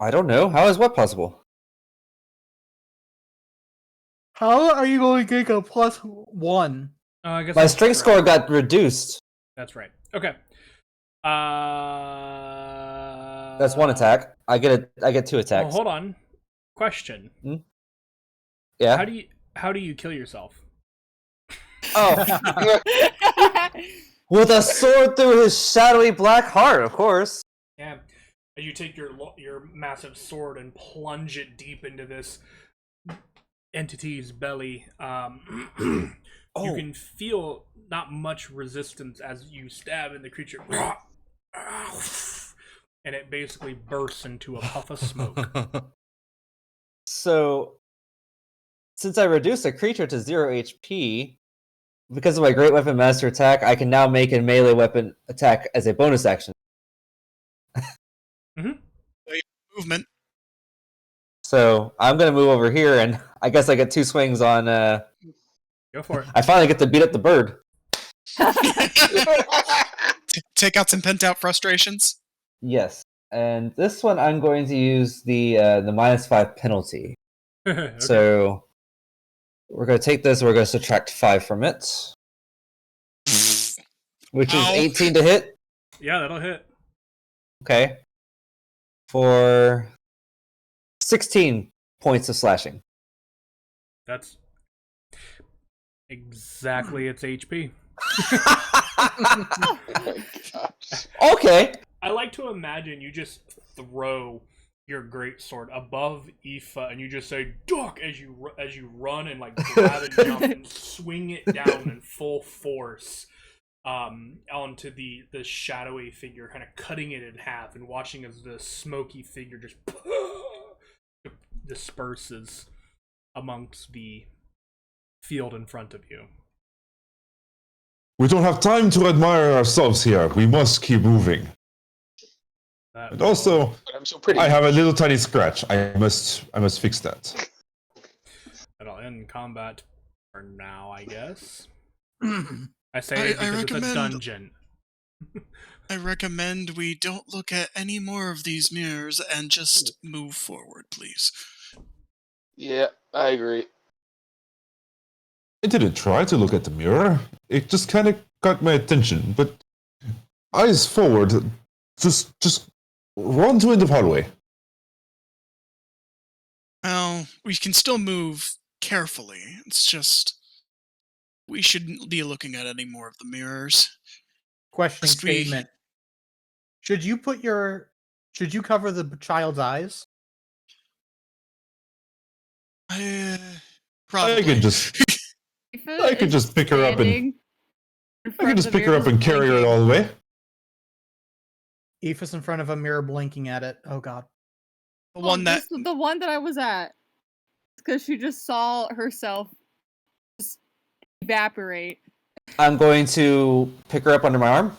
I don't know. How is what possible? How are you going to get a +1? I guess My that's strength right. score got reduced. That's right. Okay. That's one attack. I get 2 Well, attacks. hold on. Question. Yeah. How do you kill yourself? Oh, with a sword through his shadowy black heart, of course. Yeah. You take your massive sword and plunge it deep into this entity's belly. You can feel not much resistance as you stab in the creature. And it basically bursts into a puff of smoke. So, since I reduced a creature to 0 HP, because of my Great Weapon Master attack, I can now make a melee weapon attack as a bonus action. Movement. So, I'm going to move over here, and I guess I get 2 swings on... Go for it. I finally get to beat up the bird. Take out some pent out frustrations. Yes. And this one, I'm going to use the -5 penalty. Okay. So, we're going to take this, we're going to subtract 5 from it. Which is Ow. 18 to hit. Yeah, that'll hit. Okay. For 16 points of slashing. That's exactly its HP. Oh my gosh. Okay. I like to imagine you just throw your greatsword above Aoife and you just say "duck" as you run and like grab and jump and swing it down in full force onto the shadowy figure, kind of cutting it in half and watching as the smoky figure just disperses amongst the field in front of you. We don't have time to admire ourselves here. We must keep moving. And also, But I'm so pretty. I have a little tiny scratch. I must fix that. That'll end combat for now, I guess. I I say it because it's a recommend- dungeon. recommend we don't look at any more of these mirrors and just move forward, please. Yeah, I agree. I didn't try to look at the mirror. It just kind of got my attention. But eyes forward. Just run to end of hallway. Well, we can still move carefully. It's just we shouldn't be looking at any more of the mirrors. Questioning Must we- statement. Should you cover the child's eyes? Probably. I could just pick her up and carry her all the way. Aoife's in front of a mirror blinking at it. Oh god. The one that the one that I was at, because she just saw herself just evaporate. I'm going to pick her up under my arm.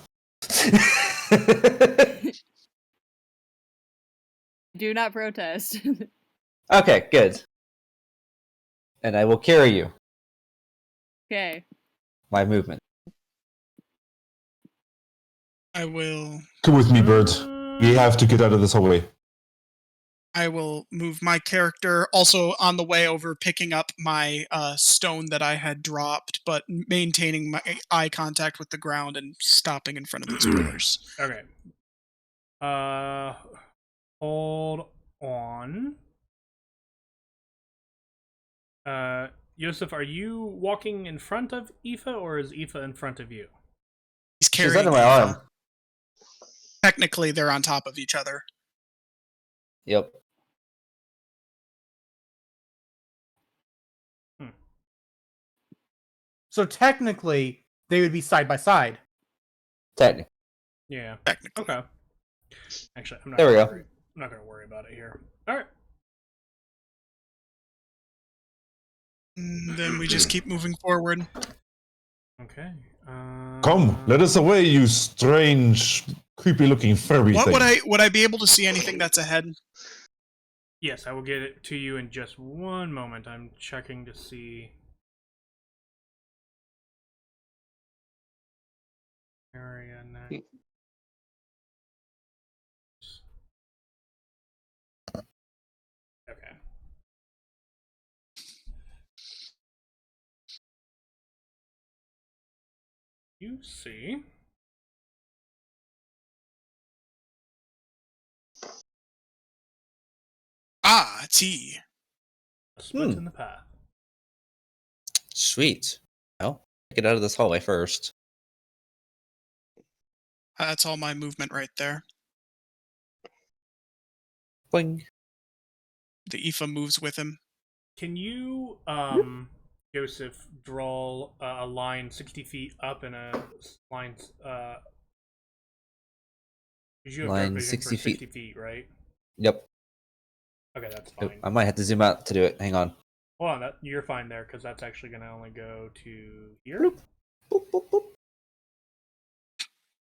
Do not protest. Okay, good. And I will carry you. Okay. My movement. I will Come with me, bird. We have to get out of this hallway. move my character also on the way over, picking up my stone that I had dropped, but maintaining my eye contact with the ground and stopping in front of those pillars. Okay. Hold on. Yosef, are you walking in front of Aoife, or is Aoife in front of you? He's She's carrying under my Aoife. arm. Technically, they're on top of each other. Yep. So technically, they would be side by side. Technically. Yeah. Technically. Okay. Actually, I'm not. There we gonna go. worry- I'm not going to worry about it here. All right. And then we just keep moving forward. Okay. Come, let us away, you strange, creepy-looking furry What thing. would I be able to see anything that's ahead? Yes, I will get it to you in just one moment. I'm checking to see. Area next. Okay. You see. Ah, it's he. A split in the path. Sweet. Well, get out of this hallway first. That's all my movement right there. Boing. The Aoife moves with him. Can you, Joseph, draw a line 60 feet up and a line, you have Line dark vision 60 for feet. 60 feet, right? Yep. Okay, that's Oh, fine. I might have to zoom out to do it. Hang on. Hold on, you're fine there, because that's actually going to only go to here. Boop, boop, boop.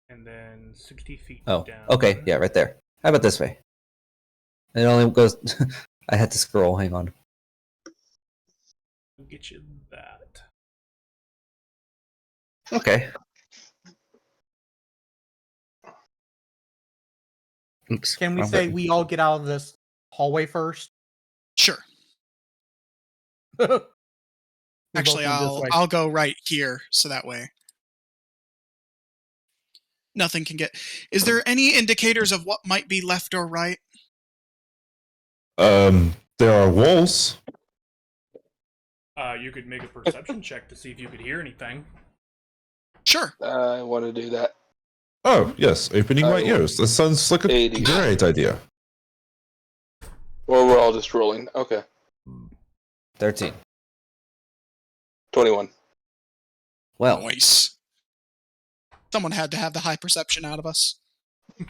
And then 60 feet Oh, down. okay. Yeah, right there. How about this way? It only goes... I had to scroll. Hang on. We'll get you that. Okay. Oops. Can we wrong say button. we all get out of this hallway first? Sure. We both Actually, move this way. I'll go right here, so that way. nothing can get. Is there any indicators of what might be left or right? There are walls. You could make a perception check to see if you could hear anything. Sure. I want to do that. Oh, yes, opening my ears. That sounds like a 80. great idea. Or we're all just rolling. Okay. 13. 21. Well, Nice. Someone had to have the high perception out of us.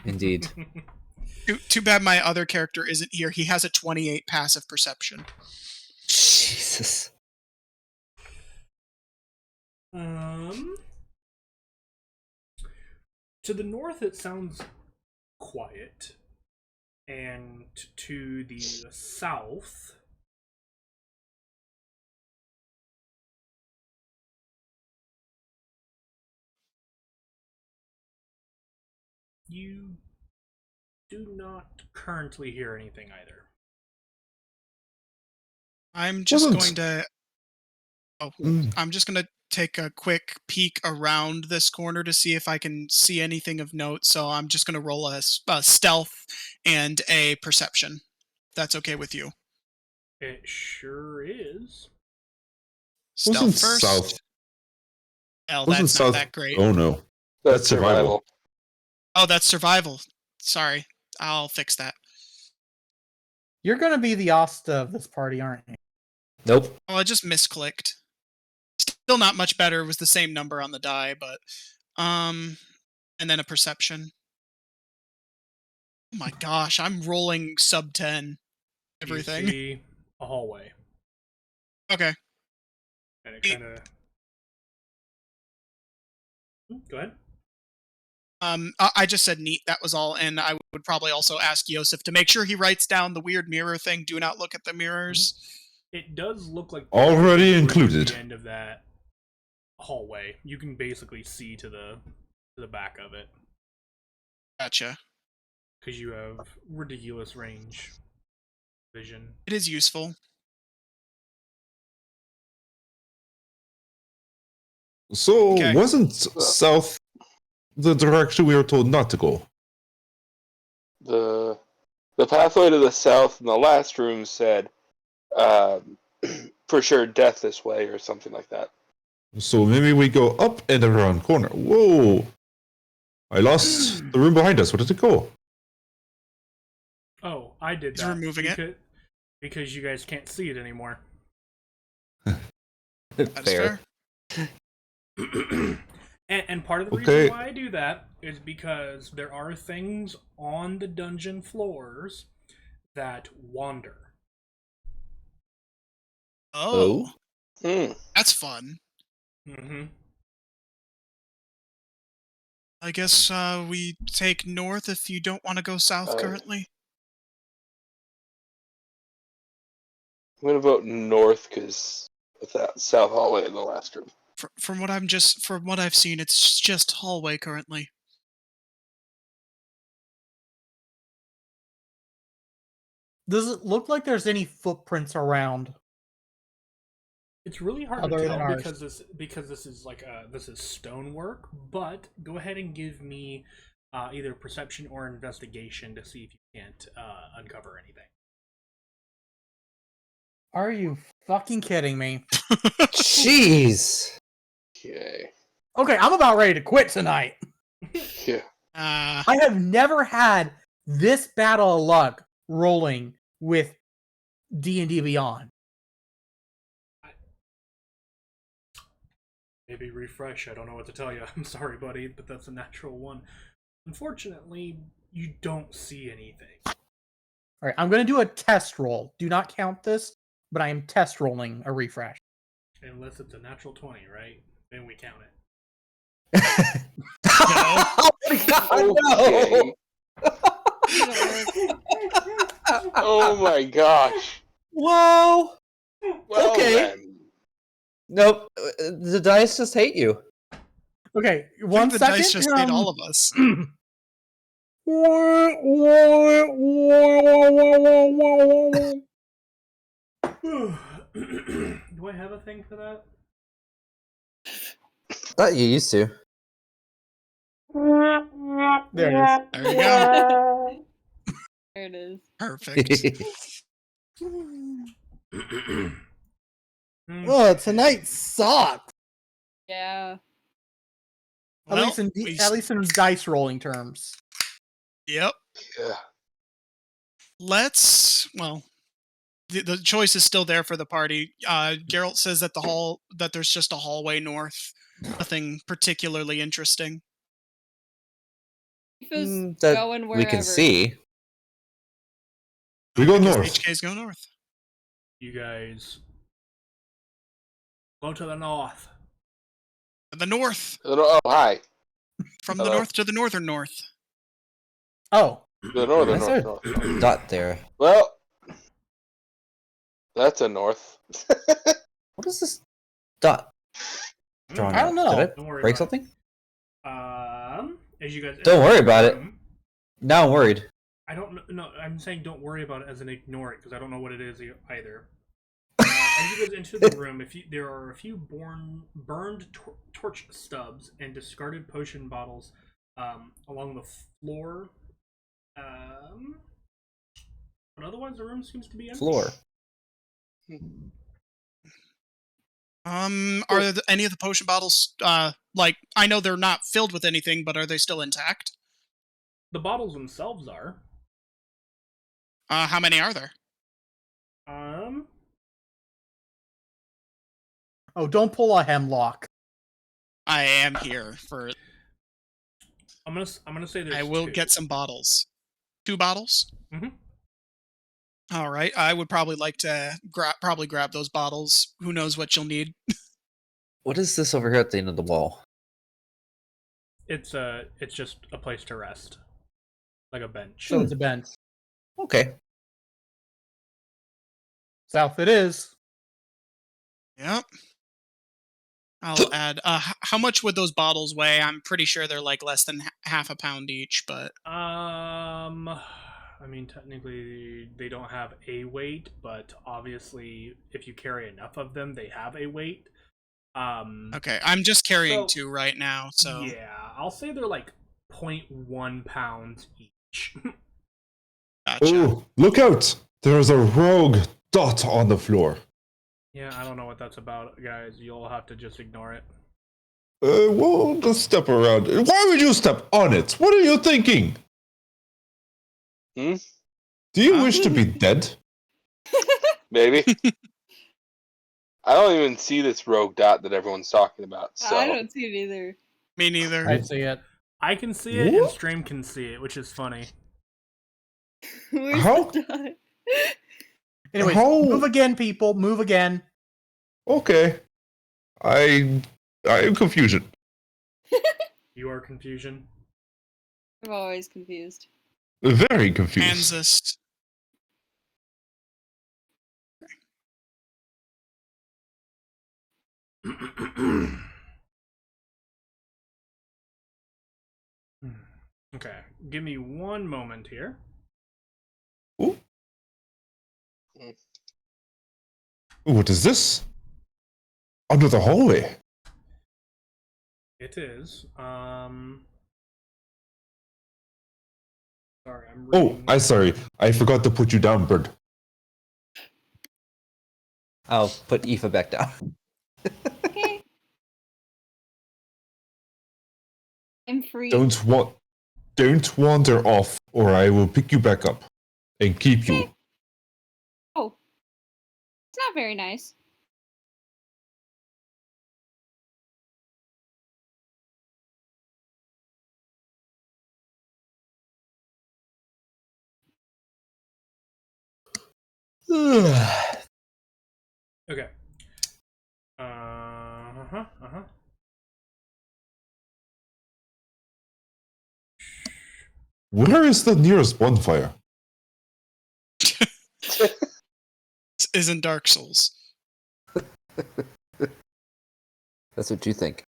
indeed. Too bad my other character isn't here. He has a 28 passive perception. Jesus. To the north, it sounds quiet, and to the south, you do not currently hear anything either. I'm just Wasn't- going to. Oh, I'm just going to take a quick peek around this corner to see if I can see anything of note. So I'm just going to roll a stealth and a perception. If that's okay with you. It sure is. Stealth Wasn't first. south- Well, Wasn't that's not south- that great. Oh no. That's That's survival. Oh, that's survival. Sorry. I'll fix that. You're gonna be the Asta of this party, aren't you? Nope. Oh, I just misclicked. Still not much better. It was the same number on the die, but and then a perception. Oh my gosh, I'm rolling sub 10 everything. You see a hallway, Okay. and it kind of. Go ahead. I just said neat, that was all, and I would probably also ask Yosef to make sure he writes down the weird mirror thing. Do not look at the mirrors. It does look like Already towards included. the end of that hallway. You can basically see to the back of it Gotcha. because you have ridiculous range vision. It is useful. So, Okay. wasn't south the direction we were told not to go? The pathway to the south in the last room said, for sure, death this way or something like that. So maybe we go up and around corner. Whoa! I lost the room behind us. Where did it go? Oh, I did He's that. removing it? Because you guys can't see it anymore. That is Fair. fair. And part of the Okay. reason why I do that is because there are things on the dungeon floors that wander. Oh, Hmm. that's fun. Mm-hmm. I guess we take north if you don't want to go south currently. I'm gonna vote north because of that south hallway in the last room. From what I've seen, it's just hallway currently. Does it look like there's any footprints around? It's really hard Other to than tell ours. because this is like this is stonework. But go ahead and give me either perception or investigation to see if you can't uncover anything. Are you fucking kidding me? Jeez. Okay. Okay, I'm about ready to quit tonight. Yeah. I have never had this battle of luck rolling with D&D Beyond. Maybe refresh. I don't know what to tell you. I'm sorry, buddy, but that's a natural one. Unfortunately, you don't see anything. All right, I'm going to do a test roll. Do not count this, but I am test rolling a refresh. Unless it's a natural 20, right? Then we count it. Oh my God, Okay. Oh my gosh. Wow. Well, Okay. then. Nope. The dice just hate you. Okay, I one think the second. dice just hate all of us. Do I have a thing for that? Thought you used to. There it is. There you go. There it is. Perfect. Oh, tonight sucks. Yeah. At least in dice rolling terms. Yep. Yeah. Well, the choice is still there for the party. Geralt says that that there's just a hallway north. Nothing particularly interesting. Tifa's that going wherever. we can see. We go Because north. HK's go north. You guys go to the north. The north. Oh, hi. From the Hello. north to the northern north. Oh, The northern Why is there north. a dot there? Well, that's a north. What is this dot drawn I don't out? know. Did Don't I worry break about something? As you guys Don't enter worry the about it. room- Now I'm worried. I don't know. No, I'm saying don't worry about it as in ignore it because I don't know what it is either. As you guys enter the room, there are a few burned torch stubs and discarded potion bottles along the floor. But otherwise, the room seems to be empty. Floor. Are any of the potion bottles like I know they're not filled with anything, but are they still intact? The bottles themselves are. How many are there? Oh, don't pull a hemlock. I am here for. I'm gonna say there's I will two. get some bottles. 2 bottles. Mhm. All right. I would probably like to grab those bottles. Who knows what you'll need? What is this over here at the end of the wall? It's just a place to rest, like a bench. So it's a bench. Okay. South it is. Yep. I'll add. How much would those bottles weigh? I'm pretty sure they're like less than half a pound each, but I mean, technically, they don't have a weight, but obviously, if you carry enough of them, they have a weight. okay. I'm just carrying So- 2 right now, so Yeah, I'll say they're like 0.1 pounds each. gotcha. Oh, look out! There's a rogue dot on the floor. Yeah, I don't know what that's about, guys. You'll have to just ignore it. We'll just step around. Why would you step on it? What are you thinking? Hmm? Do you wish to be dead? Maybe. I don't even see this rogue dot that everyone's talking about. So I don't see it either. Me neither. I see it. I can see it, and What? Stream can see it, which is funny. Where's How? the dot? Anyways, How- move again, people. Move again. Okay. I am confusion. You are confusion. I'm always confused. Very confused. Kansas. Okay, give me one moment here. Ooh. What is this? Under the hallway. It is. Sorry, I'm Oh, reading. sorry. I forgot to put you down, bird. I'll put Aoife back down. Okay. I'm free. Don't wander off, or I will pick you back up and keep you. Oh. It's not very nice. Okay. Where is the nearest bonfire? This isn't Dark Souls. That's what you think.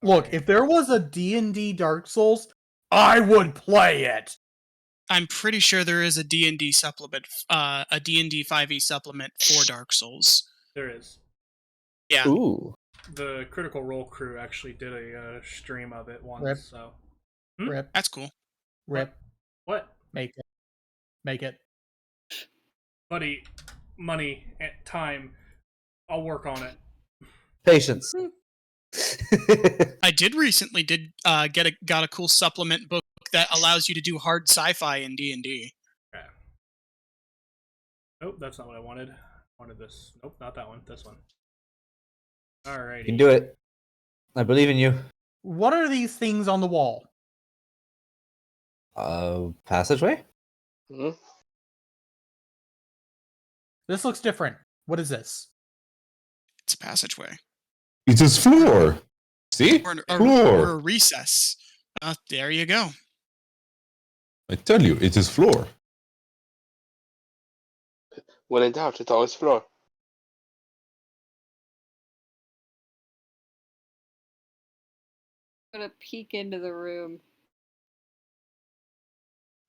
Look, if there was a D&D Dark Souls, I would play it. I'm pretty sure there is a D&D supplement, a D&D 5e supplement for Dark Souls. There is. Yeah. Ooh. the Critical Role crew actually did a stream of it once. Rip. So Rip. That's cool. Rip. what, Make it. Make it. buddy? Money and time. I'll work on it. Patience. I did recently got a cool supplement book that allows you to do hard sci-fi in D&D. Okay. Nope, that's not what I wanted. I wanted this. Nope, not that one. This one. Alrighty. You can do it. I believe in you. What are these things on the wall? Passageway? Hmm? This looks different. What is this? It's a passageway. It is floor. See? Or Floor. a recess. There you go. I tell you, it is floor. When in doubt, it's always floor. I'm gonna peek into the room.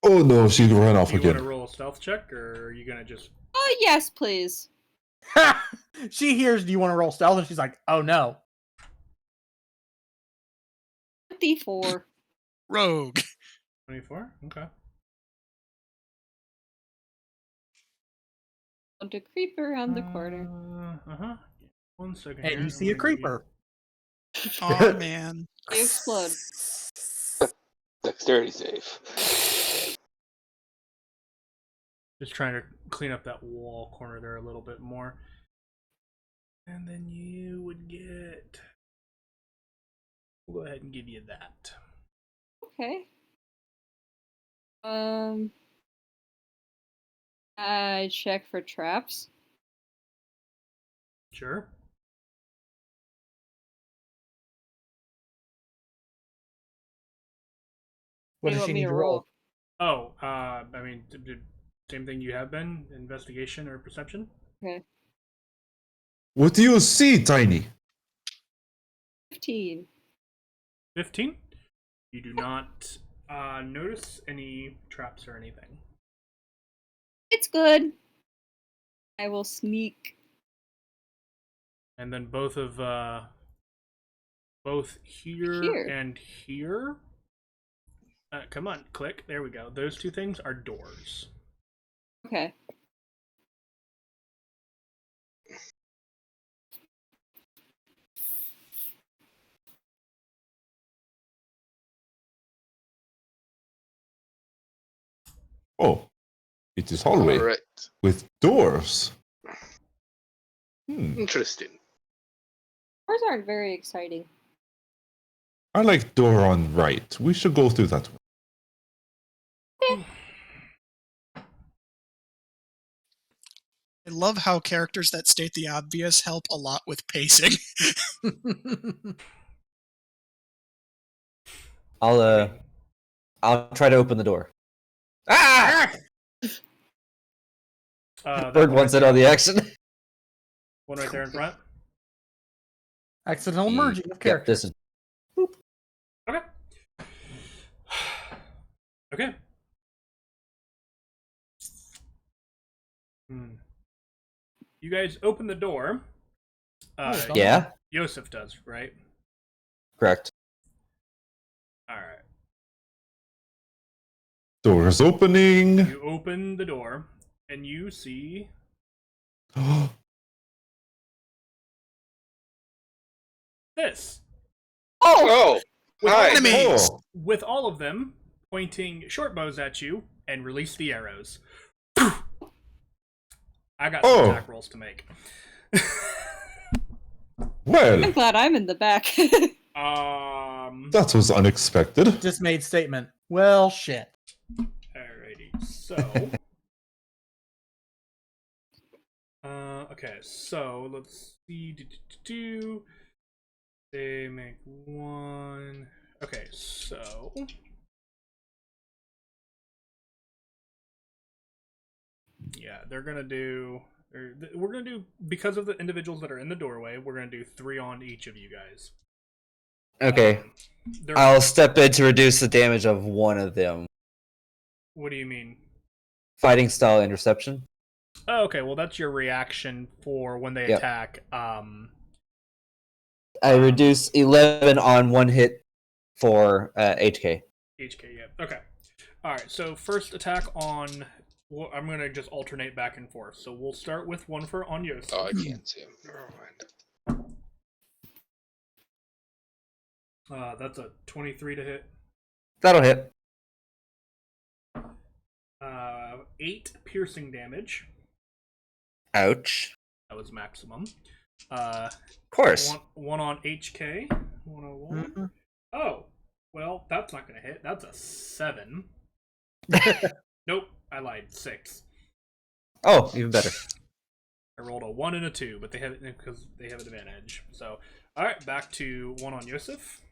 Oh no, she ran off You want to again. roll a stealth check, or are you gonna just? Yes, please. She hears, do you want to roll stealth? And she's like, oh no. D4. Rogue. 24? Okay. Want to creep around the corner. Uh-huh. 1 second. And here. you see a creeper. Oh man. You explode. Dexterity save. Just trying to clean up that wall corner there a little bit more. And then you would get... We'll go ahead and give you that. Okay. I check for traps. Sure. What do you does want she me need to to roll? Oh, I mean, same thing you have been? Investigation or perception? Okay. What do you see, Tiny? 15. 15? You do not notice any traps or anything. It's good. I will sneak. And then both here, Here. and here. Come on, click. There we go. Those two things are doors. Okay. Oh, it is hallway Alright. with doors. Hmm. Interesting. Doors aren't very exciting. I like door on right. We should go through that one. I love how characters that state the obvious help a lot with pacing. I'll try to open the door. Ah! That Bird one wants right it on there. the action. One right there in front. Accidental merging of Yep, characters. this is Okay. Okay. You guys open the door. yeah, Yosef does, right? correct. Alright. Doors opening. You open the door, and you see this. Oh! Hi! Enemies! Oh, With all of them pointing short bows at you, and release the arrows. I got some attack rolls to make. well, I'm glad I'm in the back. that was unexpected. Just made statement. Well, shit. Alrighty, so... okay, so let's see. They make one... Okay, so... Yeah, they're gonna do... We're gonna do... Because of the individuals that are in the doorway, we're gonna do 3 on each of you guys. Okay, I'll step in to reduce the damage of one of them. What do you mean? Fighting style interception. Oh, okay, well that's your reaction for when they Yep. attack. I reduce 11 on one hit for HK. HK, yeah. Okay. All right. So first attack on. Well, I'm gonna just alternate back and forth. So we'll start with one for on Yosef. Oh, I can't see him. Never mind. That's a 23 to hit. That'll hit. 8 piercing damage. Ouch. That was maximum. Of course. One on HK. 101. Mm-hmm. Oh, well, that's not gonna hit. That's a 7. Nope, I lied. 6. Oh, even better. I rolled a 1 and a 2, but they have it because they have advantage. So, all right, back to one on Yosef.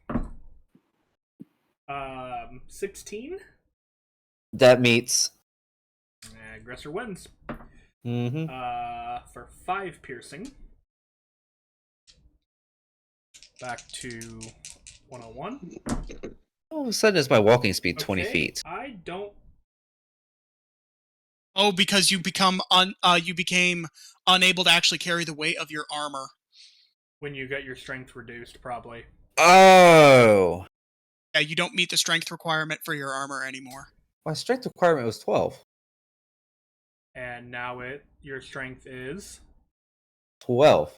16. That meets. Aggressor wins. Mm-hmm. For 5 piercing. Back to 101. All of a sudden, is my walking speed 20 Okay, feet? I don't. Oh, because you became unable to actually carry the weight of your armor. When you get your strength reduced, probably. Oh. Yeah, you don't meet the strength requirement for your armor anymore. My strength requirement was 12. And now your strength is 12.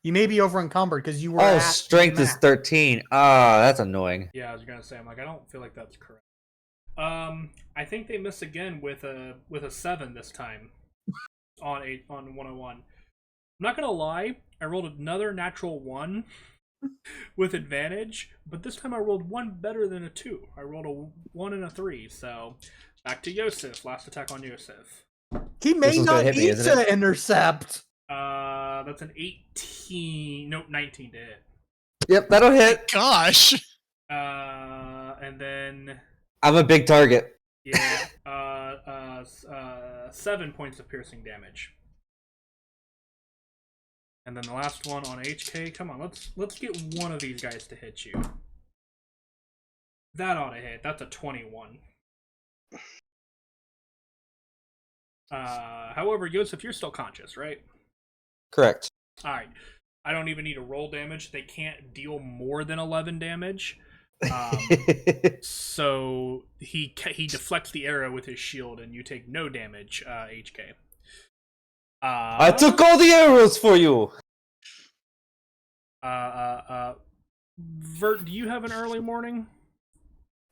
You may be over encumbered because you were. Oh, at strength is max. 13. Ah, that's annoying. Yeah, I was gonna say, I'm like, I don't feel like that's correct. I think they miss again with a 7 this time on 101. I'm not gonna lie, I rolled another natural 1 with advantage, but this time I rolled 1 better than a 2. I rolled a 1 and a 3. So back to Yosef. Last attack on Yosef. He may one's gonna not hit me, need isn't it? to intercept. That's an 18. Nope, 19 to hit. Yep, that'll hit. Gosh. And then I'm a big target. yeah, 7 points of piercing damage. And then the last one on HK. Come on, let's get one of these guys to hit you. That ought to hit. That's a 21. However, Yosef, you're still conscious, right? Correct. All right. I don't even need to roll damage. They can't deal more than 11 damage. So he deflects the arrow with his shield, and you take no damage, HK. I took all the arrows for you. Vert, do you have an early morning?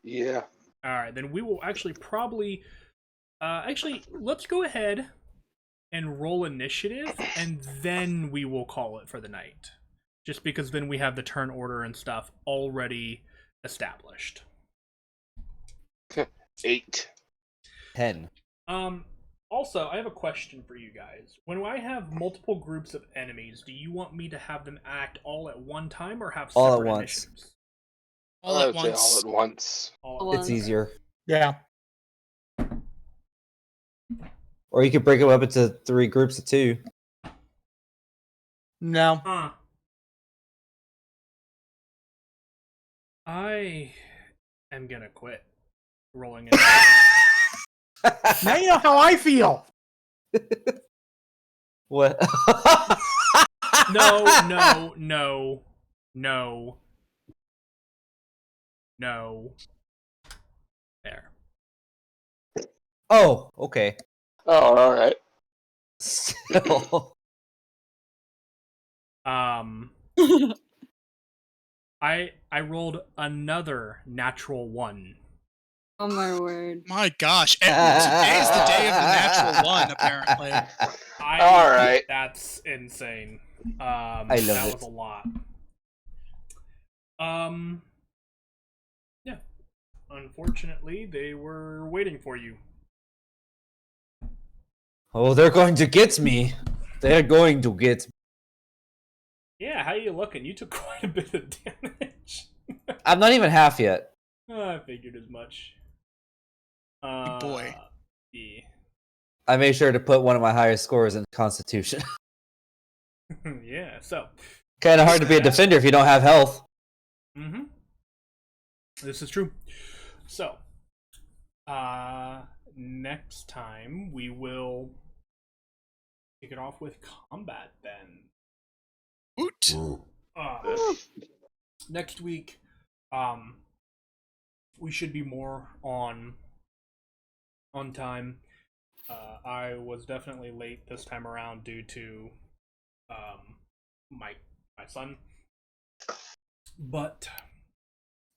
Yeah. All right, then we will actually probably. Actually, let's go ahead and roll initiative, and then we will call it for the night. Just because then we have the turn order and stuff already established. 8. 10. Also, I have a question for you guys. When I have multiple groups of enemies, do you want me to have them act all at one time or have All at separate once. initiatives? All I at would say once. all at once. All at It's once. easier. Yeah. Or you could break it up into 3 groups of 2. No. Huh. I am gonna quit rolling it. Now you know how I feel. What? No. There. Oh, okay. Oh, all right. Still. I rolled another natural 1. Oh my word. My gosh. And today is the day of the natural 1, apparently. All right. That's insane. love that it. was a lot. Yeah. Unfortunately, they were waiting for you. Oh, they're going to get me. They're going to get me. Yeah, how you looking? You took quite a bit of damage. I'm not even half yet. I figured as much. Boy. Yeah. I made sure to put one of my highest scores in Constitution. Yeah, so. Kind of hard to be a defender if you don't have health. Mm-hmm. This is true. So, next time we will kick it off with combat then. Oot. Next week, we should be more on time. I was definitely late this time around due to my son, but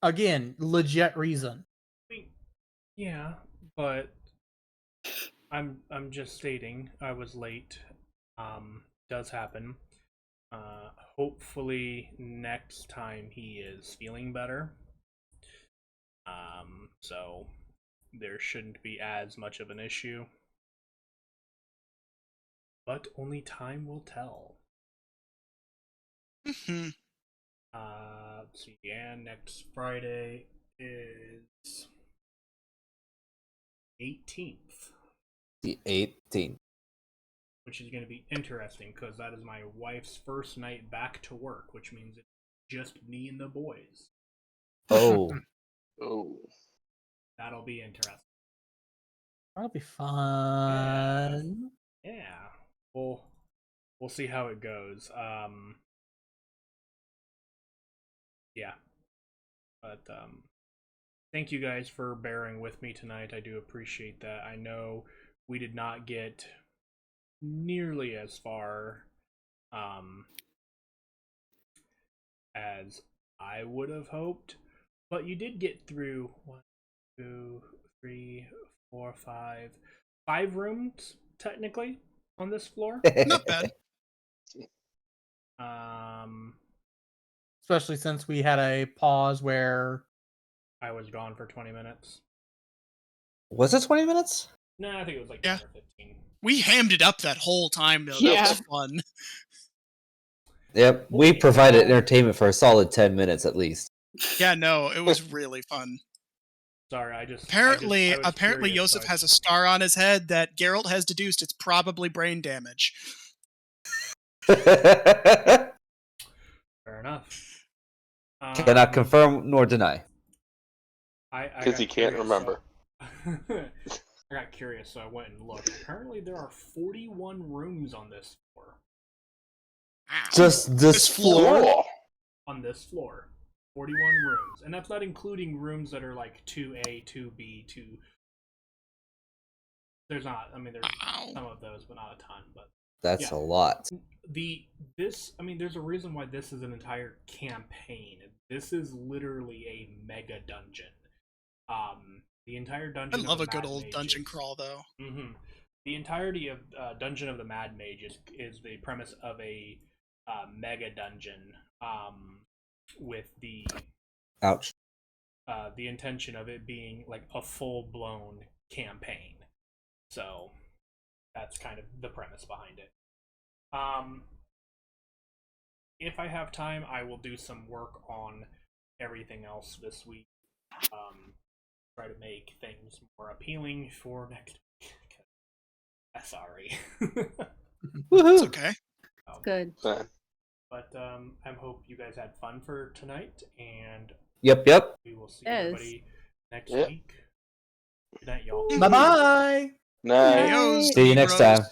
Again, legit reason. yeah, but I'm just stating I was late. Does happen. Hopefully next time he is feeling better. So there shouldn't be as much of an issue. But only time will tell. Mm-hmm. Let's see, and next Friday is 18th. The 18th. Which is going to be interesting because that is my wife's first night back to work, which means it's just me and the boys. Oh. Oh. That'll be interesting. That'll be fun. Yeah. We'll see how it goes. Yeah. But thank you guys for bearing with me tonight. I do appreciate that. I know we did not get nearly as far as I would have hoped, but you did get through 1, 2, 3, 4, 5 rooms technically on this floor. Not bad. Especially since we had a pause where I was gone for 20 minutes. Was it 20 minutes? No, I think it was like Yeah. 10 or 15. We hammed it up that whole time, though. Yeah. That was fun. Yep, we provided entertainment for a solid 10 minutes at least. Yeah, no, it was really fun. Sorry, I Apparently, was curious, Yosef so has a scar on his head that Geralt has deduced it's probably brain damage. fair enough. Cannot confirm nor deny. Because he can't remember. I got curious, so I went and looked. Apparently, there are 41 rooms on this floor. Wow. Just this floor? Cool. On this floor. 41 rooms. And that's not including rooms that are like 2A, 2B, 2... There's not, I mean, there's Wow. some of those, but not a ton. But That's yeah. a lot. There's a reason why this is an entire campaign. This is literally a mega dungeon. The entire dungeon. I love of a the good Mad old Mage dungeon is- crawl, though. Mm-hmm. The entirety of Dungeon of the Mad Mage is the premise of a mega dungeon. With the Ouch. the intention of it being like a full-blown campaign. So that's kind of the premise behind it. If I have time, I will do some work on everything else this week. Try to make things more appealing for next week. Sorry. It's Woohoo! okay. Good. Man. But I hope you guys had fun for tonight, and Yep. we will see Yes. everybody next Yep. week. Good night, y'all. bye bye. Nice. Adios, See you next Negroes. time.